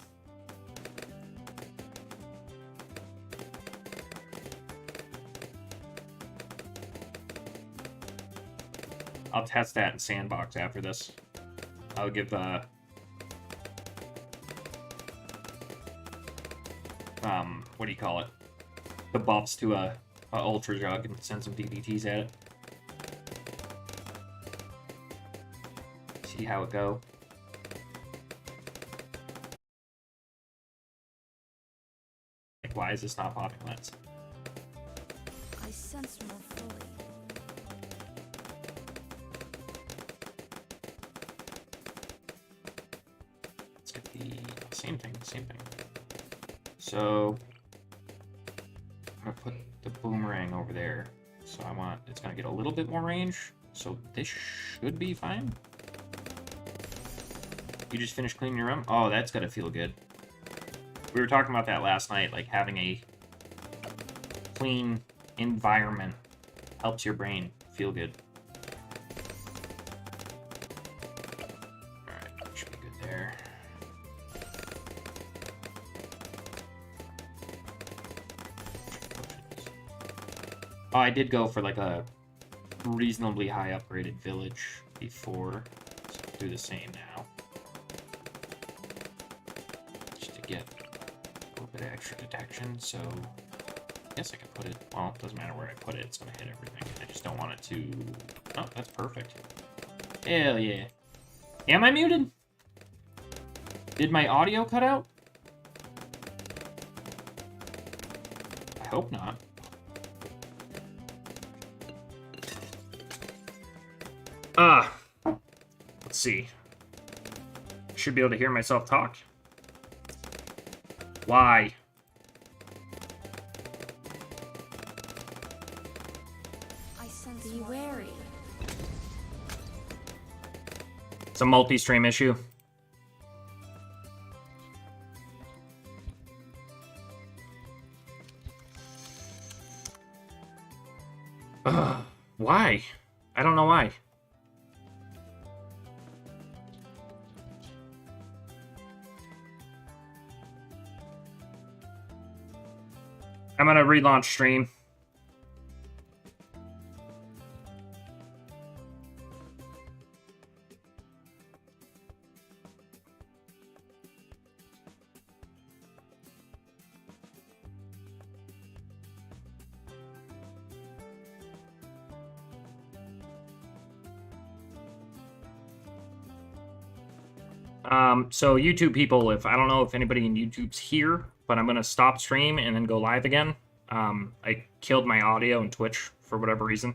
I'll test that in Sandbox after this. I'll give what do you call it? The buffs to a Ultra Jug and send some DDTs at it. See how it go. Like, why is this not popping lens? I sense more fully. basically same thing. So I'm gonna put the boomerang over there. So it's gonna get a little bit more range. So this should be fine. You just finished cleaning your room? Oh, that's gotta feel good. We were talking about that last night, like having a clean environment helps your brain feel good. Alright, should be good there. Oh, I did go for like a reasonably high upgraded village before. So I'll do the same now. Just to get a little bit of extra detection, so I guess I can put it, well, it doesn't matter where I put it, it's gonna hit everything. I just don't want it to, oh, that's perfect. Hell yeah. Am I muted? Did my audio cut out? I hope not. Let's see. Should be able to hear myself talk. Why? I sense Be wary. It's a multi-stream issue. Why? I don't know why. I'm gonna relaunch stream. So YouTube people, if I don't know if anybody in YouTube's here, but I'm gonna stop stream and then go live again. I killed my audio in Twitch for whatever reason.